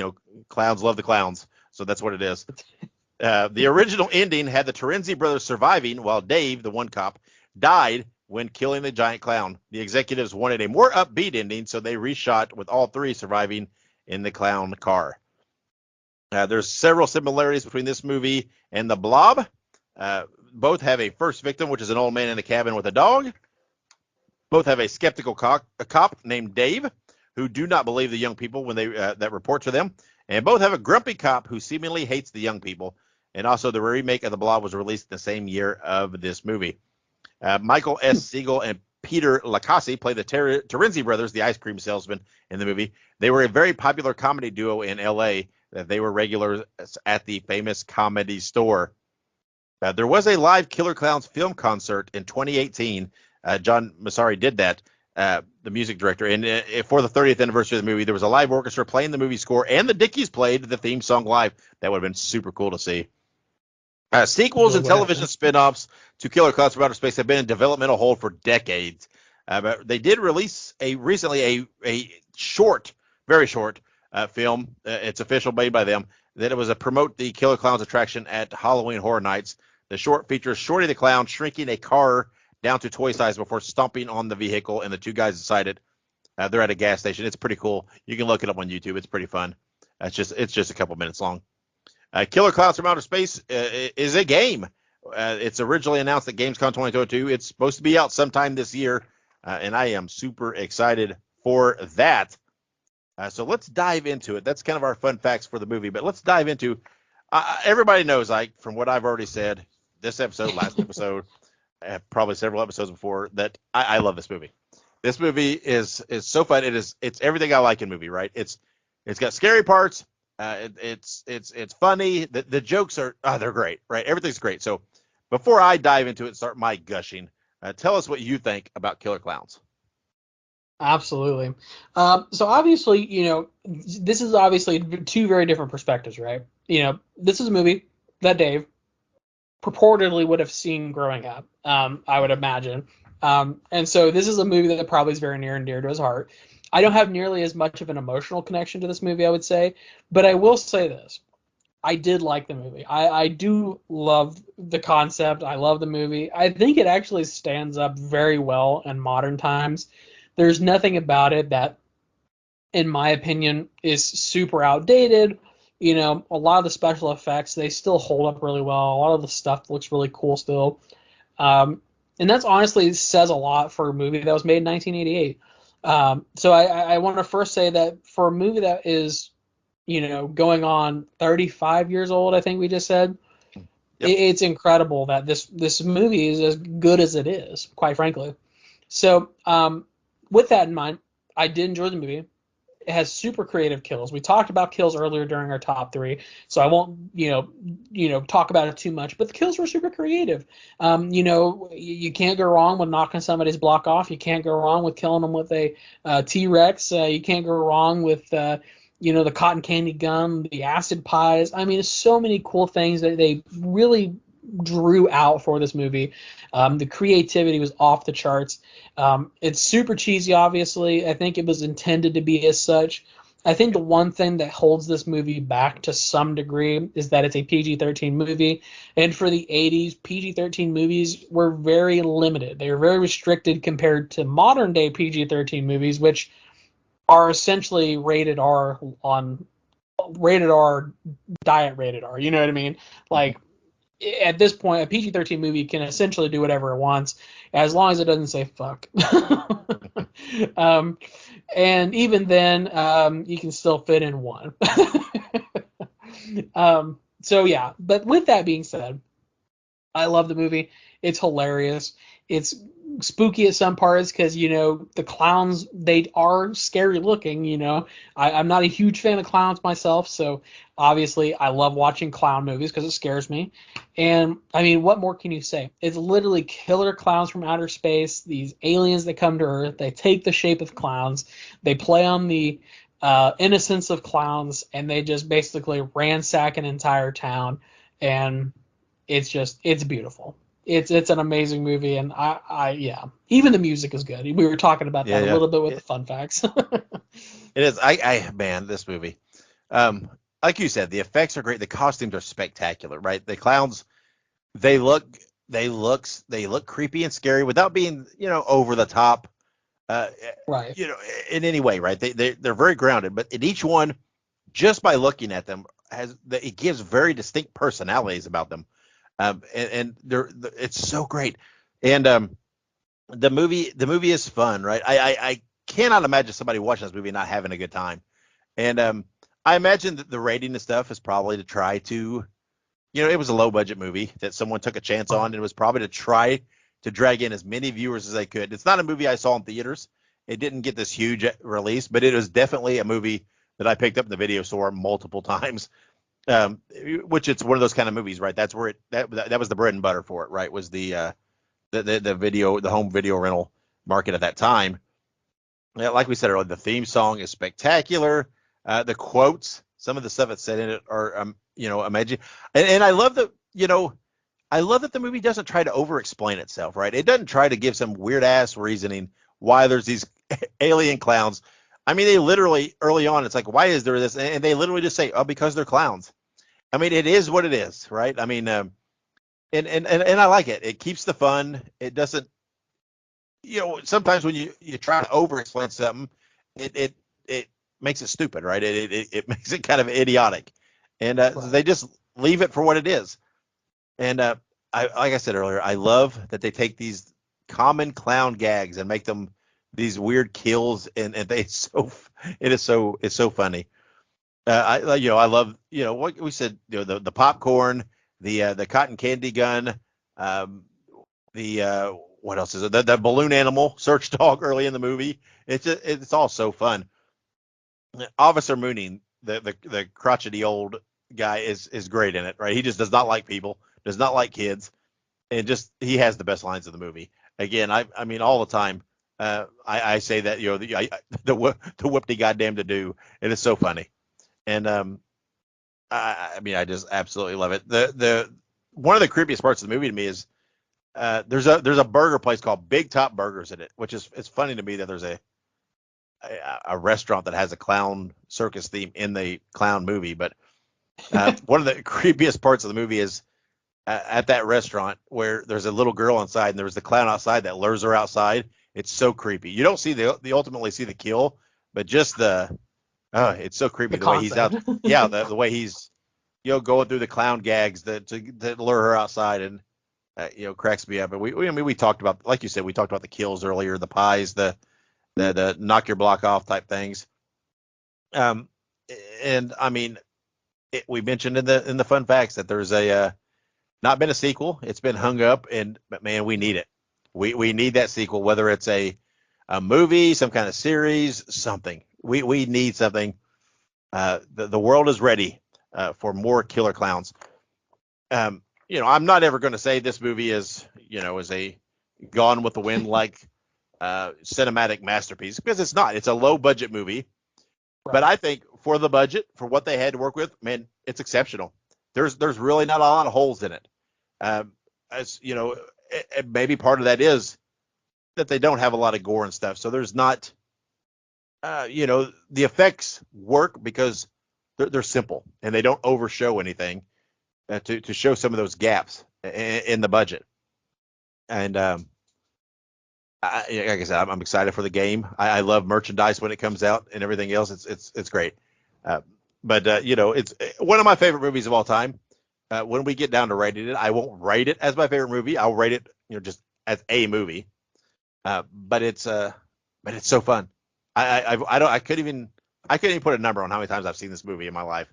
clowns love the clowns, so that's what it is. The original ending had the Terenzi brothers surviving, while Dave, the one cop, died when killing the giant clown. The executives wanted a more upbeat ending, so they reshot with all 3 surviving in the clown car. There's several similarities between this movie and The Blob. Both have a first victim, which is an old man in a cabin with a dog. Both have a skeptical cop named Dave, who do not believe the young people when they that report to them. And both have a grumpy cop who seemingly hates the young people. And also, the remake of The Blob was released the same year of this movie. Michael S. Siegel and Peter Lacassi play the Terenzi brothers, the ice cream salesman in the movie. They were a very popular comedy duo in L.A. They were regulars at the famous Comedy Store. There was a live Killer Clowns film concert in 2018. John Massari did that, the music director. And for the 30th anniversary of the movie, there was a live orchestra playing the movie score, and the Dickies played the theme song live. That would have been super cool to see. Sequels and television spin-offs to Killer Clowns from Outer Space have been in developmental hold for decades. But they did release recently a short, very short film. It's official, made by them. That it was a promote the Killer Klowns attraction at Halloween Horror Nights. The short features Shorty the Clown shrinking a car down to toy size before stomping on the vehicle, and the two guys inside it. They're at a gas station. It's pretty cool. You can look it up on YouTube. It's pretty fun. It's just a couple minutes long. Killer Klowns from Outer Space is a game. It's originally announced at Gamescom 2022. It's supposed to be out sometime this year, and I am super excited for that. So let's dive into it. That's kind of our fun facts for the movie, but let's dive into. Everybody knows, Ike, from what I've already said, this episode, last episode, probably several episodes before, that I love this movie. This movie is so fun. It's everything I like in a movie, right? It's got scary parts. It's funny. The jokes are they're great, right? Everything's great. So before I dive into it and start my gushing, tell us what you think about Killer Klowns. Absolutely. So obviously, this is obviously two very different perspectives, right? This is a movie that Dave purportedly would have seen growing up, I would imagine. And so this is a movie that probably is very near and dear to his heart. I don't have nearly as much of an emotional connection to this movie, I would say, but I will say this. I did like the movie. I do love the concept. I love the movie. I think it actually stands up very well in modern times. There's nothing about it that, in my opinion, is super outdated. A lot of the special effects, they still hold up really well. A lot of the stuff looks really cool still. And that's honestly says a lot for a movie that was made in 1988. So I want to first say that for a movie that is, going on 35 years old, I think we just said, Yep. It's incredible that this movie is as good as it is, quite frankly. So with that in mind, I did enjoy the movie. It has super creative kills. We talked about kills earlier during our top three, so I won't, talk about it too much. But the kills were super creative. You can't go wrong with knocking somebody's block off. You can't go wrong with killing them with a T-Rex. You can't go wrong with, the cotton candy gun, the acid pies. I mean, there's so many cool things that they really drew out for this movie. The creativity was off the charts. It's super cheesy, obviously. I think it was intended to be as such. I think the one thing that holds this movie back to some degree is that it's a PG-13 movie. And for the 80s, PG-13 movies were very limited. They were very restricted compared to modern day PG-13 movies, which are essentially rated R, diet rated R. You know what I mean? Like, at this point, a PG-13 movie can essentially do whatever it wants, as long as it doesn't say fuck. And even then, you can still fit in one. So yeah, but with that being said, I love the movie. It's hilarious. It's spooky at some parts because, the clowns, they are scary looking. I'm not a huge fan of clowns myself, so obviously I love watching clown movies because it scares me. And I mean, what more can you say? It's literally killer clowns from outer space, these aliens that come to Earth. They take the shape of clowns. They play on the innocence of clowns, and they just basically ransack an entire town. And it's beautiful. It's an amazing movie, and yeah, even the music is good. We were talking about that a little bit with the fun facts. It is. Man, this movie. Like you said, the effects are great. The costumes are spectacular, right? The clowns, they look creepy and scary without being, over the top, Right. in any way, right? They're very grounded, but in each one, just by looking at them, it gives very distinct personalities about them. And it's so great. And the movie is fun, right? I cannot imagine somebody watching this movie not having a good time. And I imagine that the rating and stuff is probably to try to, it was a low budget movie that someone took a chance on, and it was probably to try to drag in as many viewers as they could. It's not a movie I saw in theaters. It didn't get this huge release, but it was definitely a movie that I picked up in the video store multiple times. Which it's one of those kind of movies, right? That's where that was the bread and butter for it, right? Was the home video rental market at that time. Yeah, like we said earlier, the theme song is spectacular. The quotes, some of the stuff that's said in it are, amazing. And I love that, I love that the movie doesn't try to over explain itself, right? It doesn't try to give some weird ass reasoning why there's these alien clowns. I mean, they literally early on, it's like, why is there this? And they literally just say, oh, because they're clowns. I mean, it is what it is, right? I mean, and I like it. It keeps the fun. It doesn't, sometimes when you try to over explain something, it makes it stupid, right? It makes it kind of idiotic, and Right. they just leave it for what it is. And like I said earlier, I love that they take these common clown gags and make them these weird kills, and it's so funny. I love what we said, the popcorn, the cotton candy gun, um, the what else is it? The balloon animal search dog early in the movie. It's all so fun. Officer Mooning, the crotchety old guy, is great in it, right? He just does not like people, does not like kids, and just he has the best lines of the movie. Again, I mean all the time. I say that the whoop-de goddamn to do, and it's so funny. And I mean I just absolutely love it. The one of the creepiest parts of the movie to me is there's a burger place called Big Top Burgers in it, which is it's funny to me that there's a restaurant that has a clown circus theme in the clown movie. But one of the creepiest parts of the movie is at that restaurant where there's a little girl inside and there's the clown outside that lures her outside. It's so creepy. You don't see the ultimately see the kill, but just it's so creepy The the way he's out. concept. Yeah, the way he's going through the clown gags to lure her outside, and cracks me up. And I mean we talked about, like you said, we talked about the kills earlier, the pies, the knock your block off type things. Um, and I mean, we mentioned in the fun facts that there's not been a sequel. It's been hung up, but man, we need it. We need that sequel, whether it's a movie, some kind of series, something. We need something. The world is ready for more killer clowns. I'm not ever going to say this movie is a Gone with the Wind like cinematic masterpiece, because it's not. It's a low budget movie, but Right. I think for the budget, for what they had to work with, man, it's exceptional. There's really not a lot of holes in it. As maybe part of that is that they don't have a lot of gore and stuff, so there's not. The effects work because they're simple and they don't overshow anything to show some of those gaps in the budget. And like I said, I'm excited for the game. I love merchandise when it comes out and everything else. It's great. But it's one of my favorite movies of all time. When we get down to rating it, I won't rate it as my favorite movie. I'll rate it, just as a movie. But it's so fun. I couldn't even put a number on how many times I've seen this movie in my life,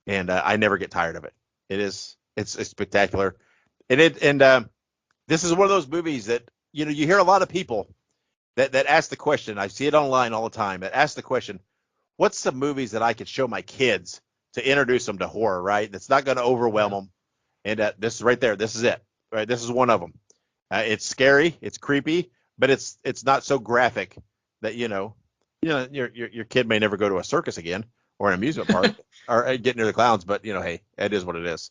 and I never get tired of it. It's spectacular, and this is one of those movies that you hear a lot of people that ask the question. I see it online all the time. That ask the question, what's some movies that I could show my kids to introduce them to horror? Right, that's not going to overwhelm Yeah. them. And this is right there. This is it. Right, this is one of them. It's scary, it's creepy, but it's not so graphic that your kid may never go to a circus again or an amusement park or get near the clowns. But hey, it is what it is.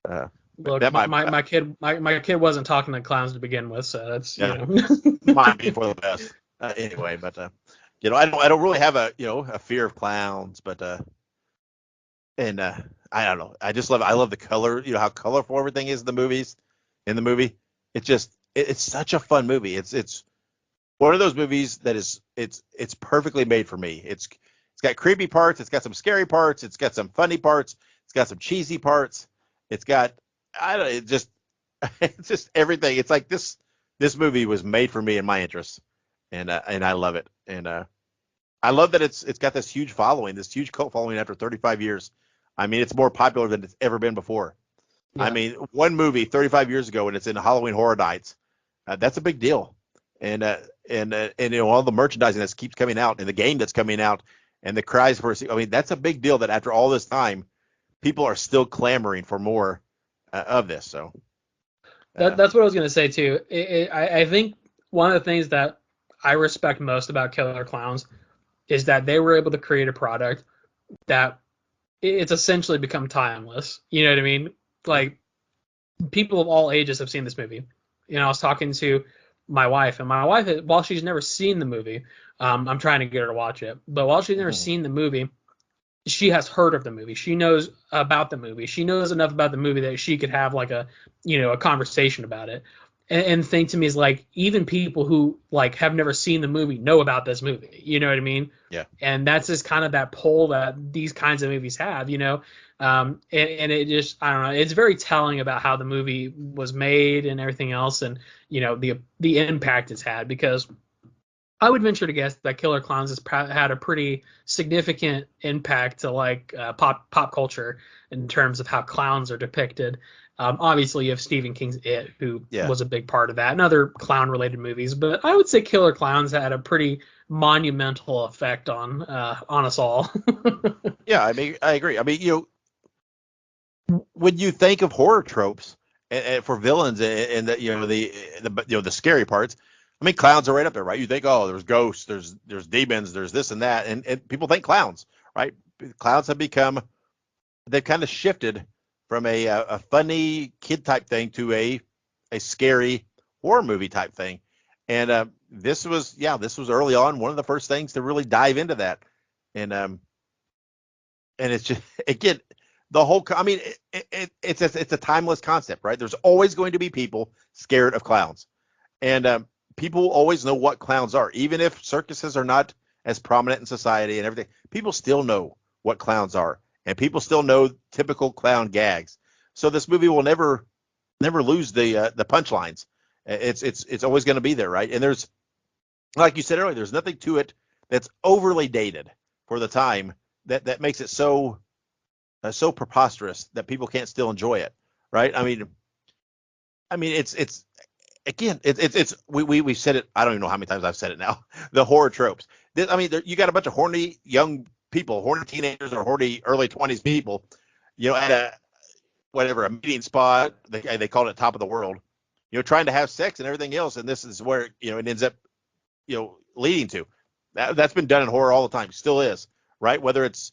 But Look, that my kid wasn't talking to clowns to begin with, so that's yeah, might be for the best anyway. But I don't really have a fear of clowns, but and I don't know. I love the color. How colorful everything is in the movies. In the movie, it's such a fun movie. It's one of those movies that it's perfectly made for me. It's got creepy parts. It's got some scary parts. It's got some funny parts. It's got some cheesy parts. It's got I don't. It just it's just everything. It's like this movie was made for me and my interests, and I love it. And I love that it's got this huge following, this huge cult following after 35 years. I mean, it's more popular than it's ever been before. I yeah. mean, one movie 35 years ago, and it's in Halloween Horror Nights. That's a big deal. And all the merchandising that keeps coming out, and the game that's coming out, and the cries for. I mean, that's a big deal that after all this time, people are still clamoring for more of this. So That's what I was gonna say too. I think one of the things that I respect most about Killer Clowns is that they were able to create a product that it's essentially become timeless. You know what I mean? yeah, Like people of all ages have seen this movie. I was talking to my wife, and my wife, while she's never seen the movie, I'm trying to get her to watch it, but while she's never seen the movie, she has heard of the movie. She knows about the movie. She knows enough about the movie that she could have like a, a conversation about it. And the thing to me is like even people who like have never seen the movie know about this movie. You know what I mean? Yeah. And that's just kind of that pull that these kinds of movies have. And it just I don't know. It's very telling about how the movie was made and everything else, and the impact it's had because I would venture to guess that Killer Clowns has had a pretty significant impact to like pop culture in terms of how clowns are depicted. Obviously, you have Stephen King's It, who Yeah. was a big part of that, and other clown-related movies. But I would say Killer Clowns had a pretty monumental effect on us all. Yeah. I mean, I agree. I mean, when you think of horror tropes and for villains and the the scary parts, I mean, clowns are right up there, right? You think, oh, there's ghosts, there's demons, there's this and that, and people think clowns, right? Clowns have become they've kind of shifted from a funny kid type thing to a scary horror movie type thing, and this was early on one of the first things to really dive into that, and and it's just again the whole I mean it's a timeless concept, right? There's always going to be people scared of clowns, and people always know what clowns are, even if circuses are not as prominent in society and everything. People still know what clowns are, and people still know typical clown gags. So this movie will never lose the punchlines. It's always going to be there, right? And there's like you said earlier, there's nothing to it that's overly dated for the time that makes it so preposterous that people can't still enjoy it, right? I mean, it's again, it's we said it. I don't even know how many times I've said it now. The horror tropes. I mean, you got a bunch of horny young people, horny teenagers or horny early 20s people, at a meeting spot. They called it top of the world. Trying to have sex and everything else, and this is where it ends up leading to. That's been done in horror all the time. Still is, right? Whether it's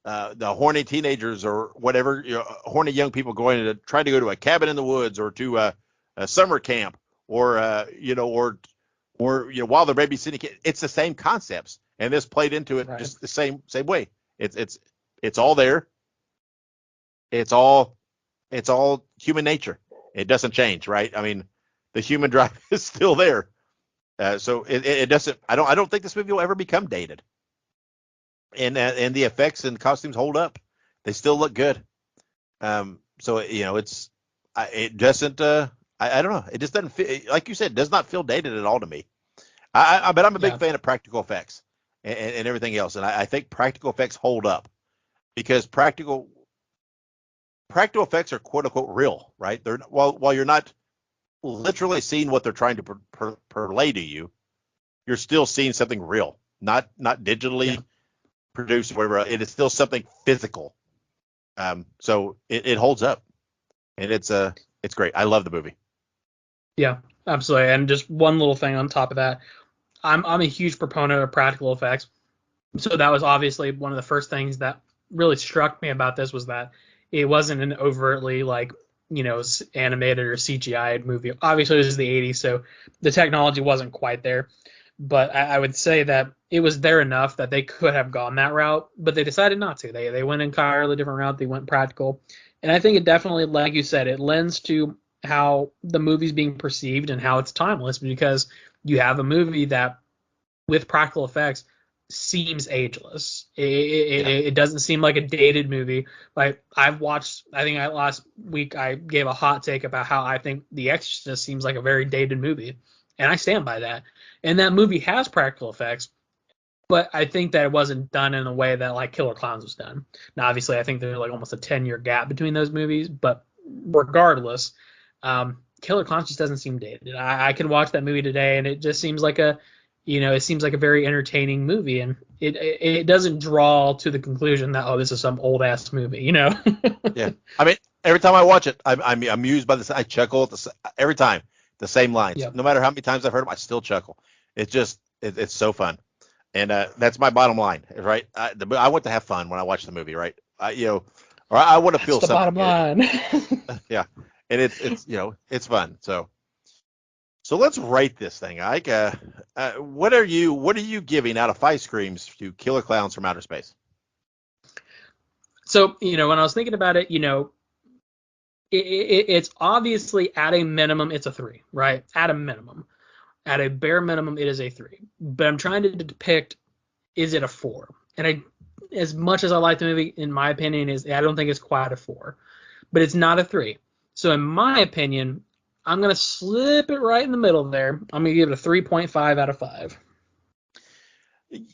the horny teenagers or whatever, horny young people going to try to go to a cabin in the woods or to a summer camp or while they're babysitting. It's the same concepts, and this played into it Right. just the same way. It's all there. It's all human nature. It doesn't change, right? I mean, the human drive is still there. So it doesn't. I don't think this movie will ever become dated. And the effects and costumes hold up. They still look good. So it doesn't. I don't know. It just doesn't feel like you said. It does not feel dated at all to me. But I'm a big Yeah. fan of practical effects and everything else, and I think practical effects hold up because practical effects are quote unquote real, right? They're while you're not literally seeing what they're trying to relay to you, you're still seeing something real, not digitally Yeah. produced or whatever. It is still something physical. So it holds up, and it's great. I love the movie. Yeah. Absolutely. And just one little thing on top of that, I'm a huge proponent of practical effects. So that was obviously one of the first things that really struck me about this was that it wasn't an overtly like animated or CGI movie. Obviously, this is the '80s, so the technology wasn't quite there. But I would say that it was there enough that they could have gone that route, but they decided not to. They went an entirely different route. They went practical, and I think it definitely, like you said, it lends to how the movie's being perceived and how it's timeless because you have a movie that with practical effects seems ageless. Yeah. It doesn't seem like a dated movie. Like I've watched, I think last week I gave a hot take about how I think The Exorcist seems like a very dated movie, and I stand by that. And that movie has practical effects, but I think that it wasn't done in a way that like Killer Clowns was done. Now, obviously, I think there's like almost a 10-year gap between those movies, but regardless, Killer Clowns just doesn't seem dated. I can watch that movie today, and it just seems like it seems like a very entertaining movie, and it doesn't draw to the conclusion that this is some old ass movie. Yeah. I mean, every time I watch it, I'm amused by this. I chuckle every time. The same lines. Yeah, No matter how many times I've heard them, I still chuckle. It's so fun, and that's my bottom line, right? I want to have fun when I watch the movie, right? Or I want to that's feel the something. bottom line. Yeah, and it's fun. So So let's rate this thing, Ike. What are you giving out of 5 screams to Killer Clowns from Outer Space? So, when I was thinking about it, it's obviously at a minimum, it's a 3, right? At a minimum. At a bare minimum, it is a 3. But I'm trying to depict, is it a 4? And as much as I like the movie, in my opinion, I don't think it's quite a 4. But it's not a 3. So in my opinion, I'm going to slip it right in the middle there. I'm going to give it a 3.5 out of 5.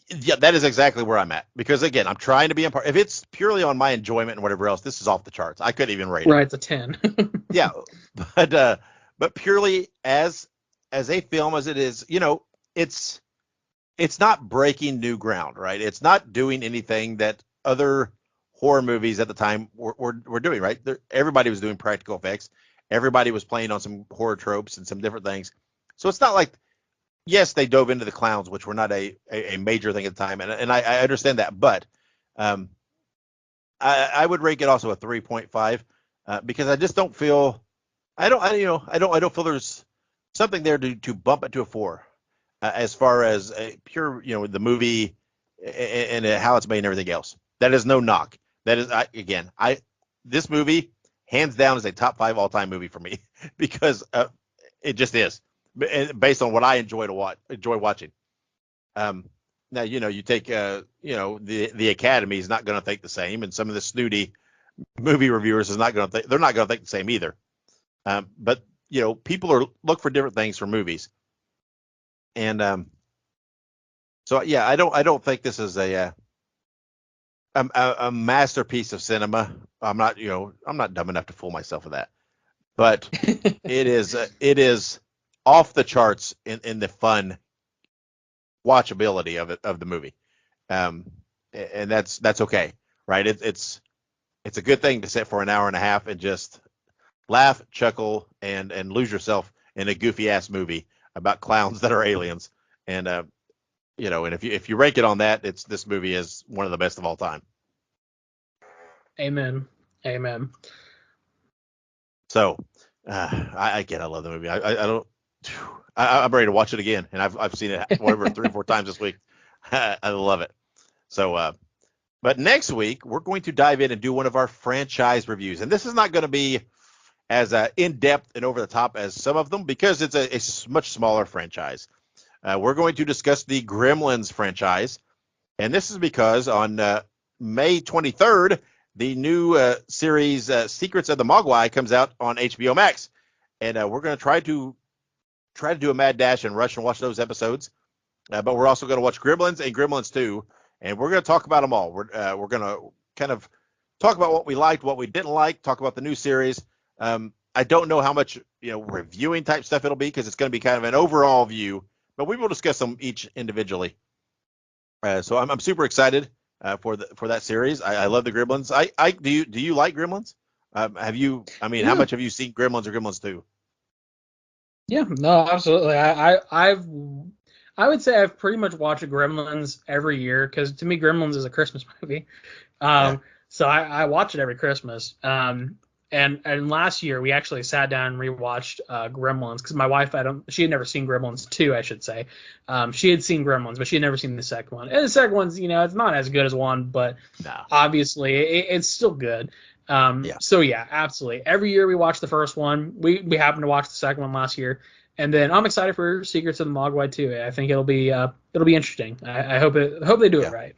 Yeah, that is exactly where I'm at. Because again, I'm trying to be impartial. If it's purely on my enjoyment and whatever else, this is off the charts. I couldn't even rate it. Right, it's a 10. Yeah, but purely as a film as it is, it's not breaking new ground, right? It's not doing anything that other horror movies at the time were doing, right? Everybody was doing practical effects. Everybody was playing on some horror tropes and some different things. So it's not like, yes, they dove into the clowns, which were not a major thing at the time, and I understand that, but um, I would rate it also a 3.5 because I just don't feel I don't feel there's something there to bump it to a 4 as far as a pure the movie and how it's made and everything else. That is no knock. That is this movie hands down is a top 5 all time movie for me because it just is based on what I enjoy watching. Now you take the Academy is not going to think the same, and some of the snooty movie reviewers is not going to think they're not going to think the same either. But people look for different things from movies, and so yeah, I don't think this is a masterpiece of cinema. I'm not dumb enough to fool myself with that, but it is off the charts in the fun watchability of the movie, and that's okay, right? It's a good thing to sit for an hour and a half and just laugh, chuckle, and lose yourself in a goofy ass movie about clowns that are aliens. And and if you rank it on that, this movie is one of the best of all time. Amen. Amen. So I love the movie. I don't. I'm ready to watch it again, and I've seen it whatever 3 or 4 times this week. I love it. So, but next week we're going to dive in and do one of our franchise reviews, and this is not going to be as in depth and over the top as some of them because it's a much smaller franchise. We're going to discuss the Gremlins franchise, and this is because on May 23rd, the new series Secrets of the Mogwai comes out on HBO Max, and we're going to try to do a mad dash and rush and watch those episodes. But we're also going to watch Gremlins and Gremlins 2, and we're going to talk about them all. We're going to kind of talk about what we liked, what we didn't like, talk about the new series. I don't know how much reviewing type stuff it'll be because it's going to be kind of an overall view, but we will discuss them each individually. So I'm super excited for that series. I love the Gremlins. Do you like Gremlins? Have you? I mean, how much have you seen Gremlins or Gremlins 2? Yeah, no, absolutely. I would say I've pretty much watched Gremlins every year because to me Gremlins is a Christmas movie. Yeah. So I watch it every Christmas. And last year we actually sat down and rewatched Gremlins because my wife she had never seen Gremlins 2, I should say. She had seen Gremlins, but she had never seen the second one. And the second one's it's not as good as one, but No. obviously it's still good. Yeah. So yeah, absolutely. Every year we watch the first one. We happened to watch the second one last year, and then I'm excited for Secrets of the Mogwai too. I think it'll be interesting. I hope they do it right.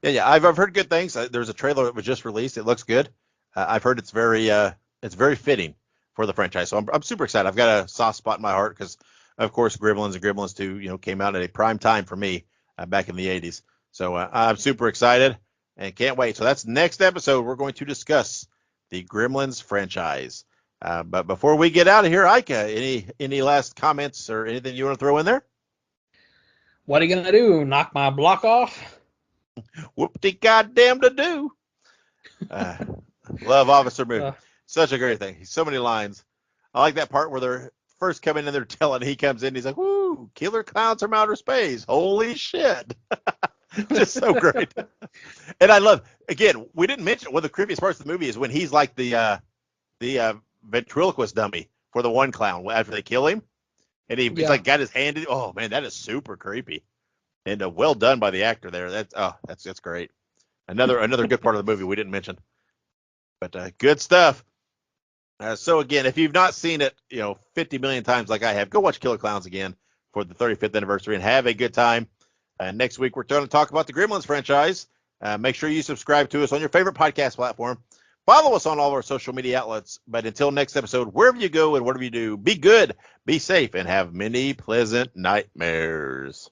Yeah. I've heard good things. There's a trailer that was just released. It looks good. I've heard it's very fitting for the franchise. So I'm super excited. I've got a soft spot in my heart because, of course, Gremlins and Gremlins 2, came out at a prime time for me back in the 80s. So I'm super excited and can't wait. So that's next episode. We're going to discuss the Gremlins franchise. But before we get out of here, Ike, any last comments or anything you want to throw in there? What are you gonna do? Knock my block off? Whoop-de goddamn to do. Love Officer Moon. Such a great thing. So many lines. I like that part where they're first coming in, they're telling, he comes in, he's like, woo, killer clowns from outer space. Holy shit. Just so great. And I love, again, we didn't mention one of the creepiest parts of the movie is when he's like the ventriloquist dummy for the one clown after they kill him. and he's Yeah. like got his hand in. Oh man, that is super creepy, and well done by the actor there. That's great. Another good part of the movie we didn't mention, but good stuff. So again, if you've not seen it, 50 million times like I have, go watch Killer Clowns again for the 35th anniversary and have a good time. Next week we're going to talk about the Gremlins franchise. Make sure you subscribe to us on your favorite podcast platform. Follow us on all of our social media outlets. But until next episode, wherever you go and whatever you do, be good, be safe, and have many pleasant nightmares.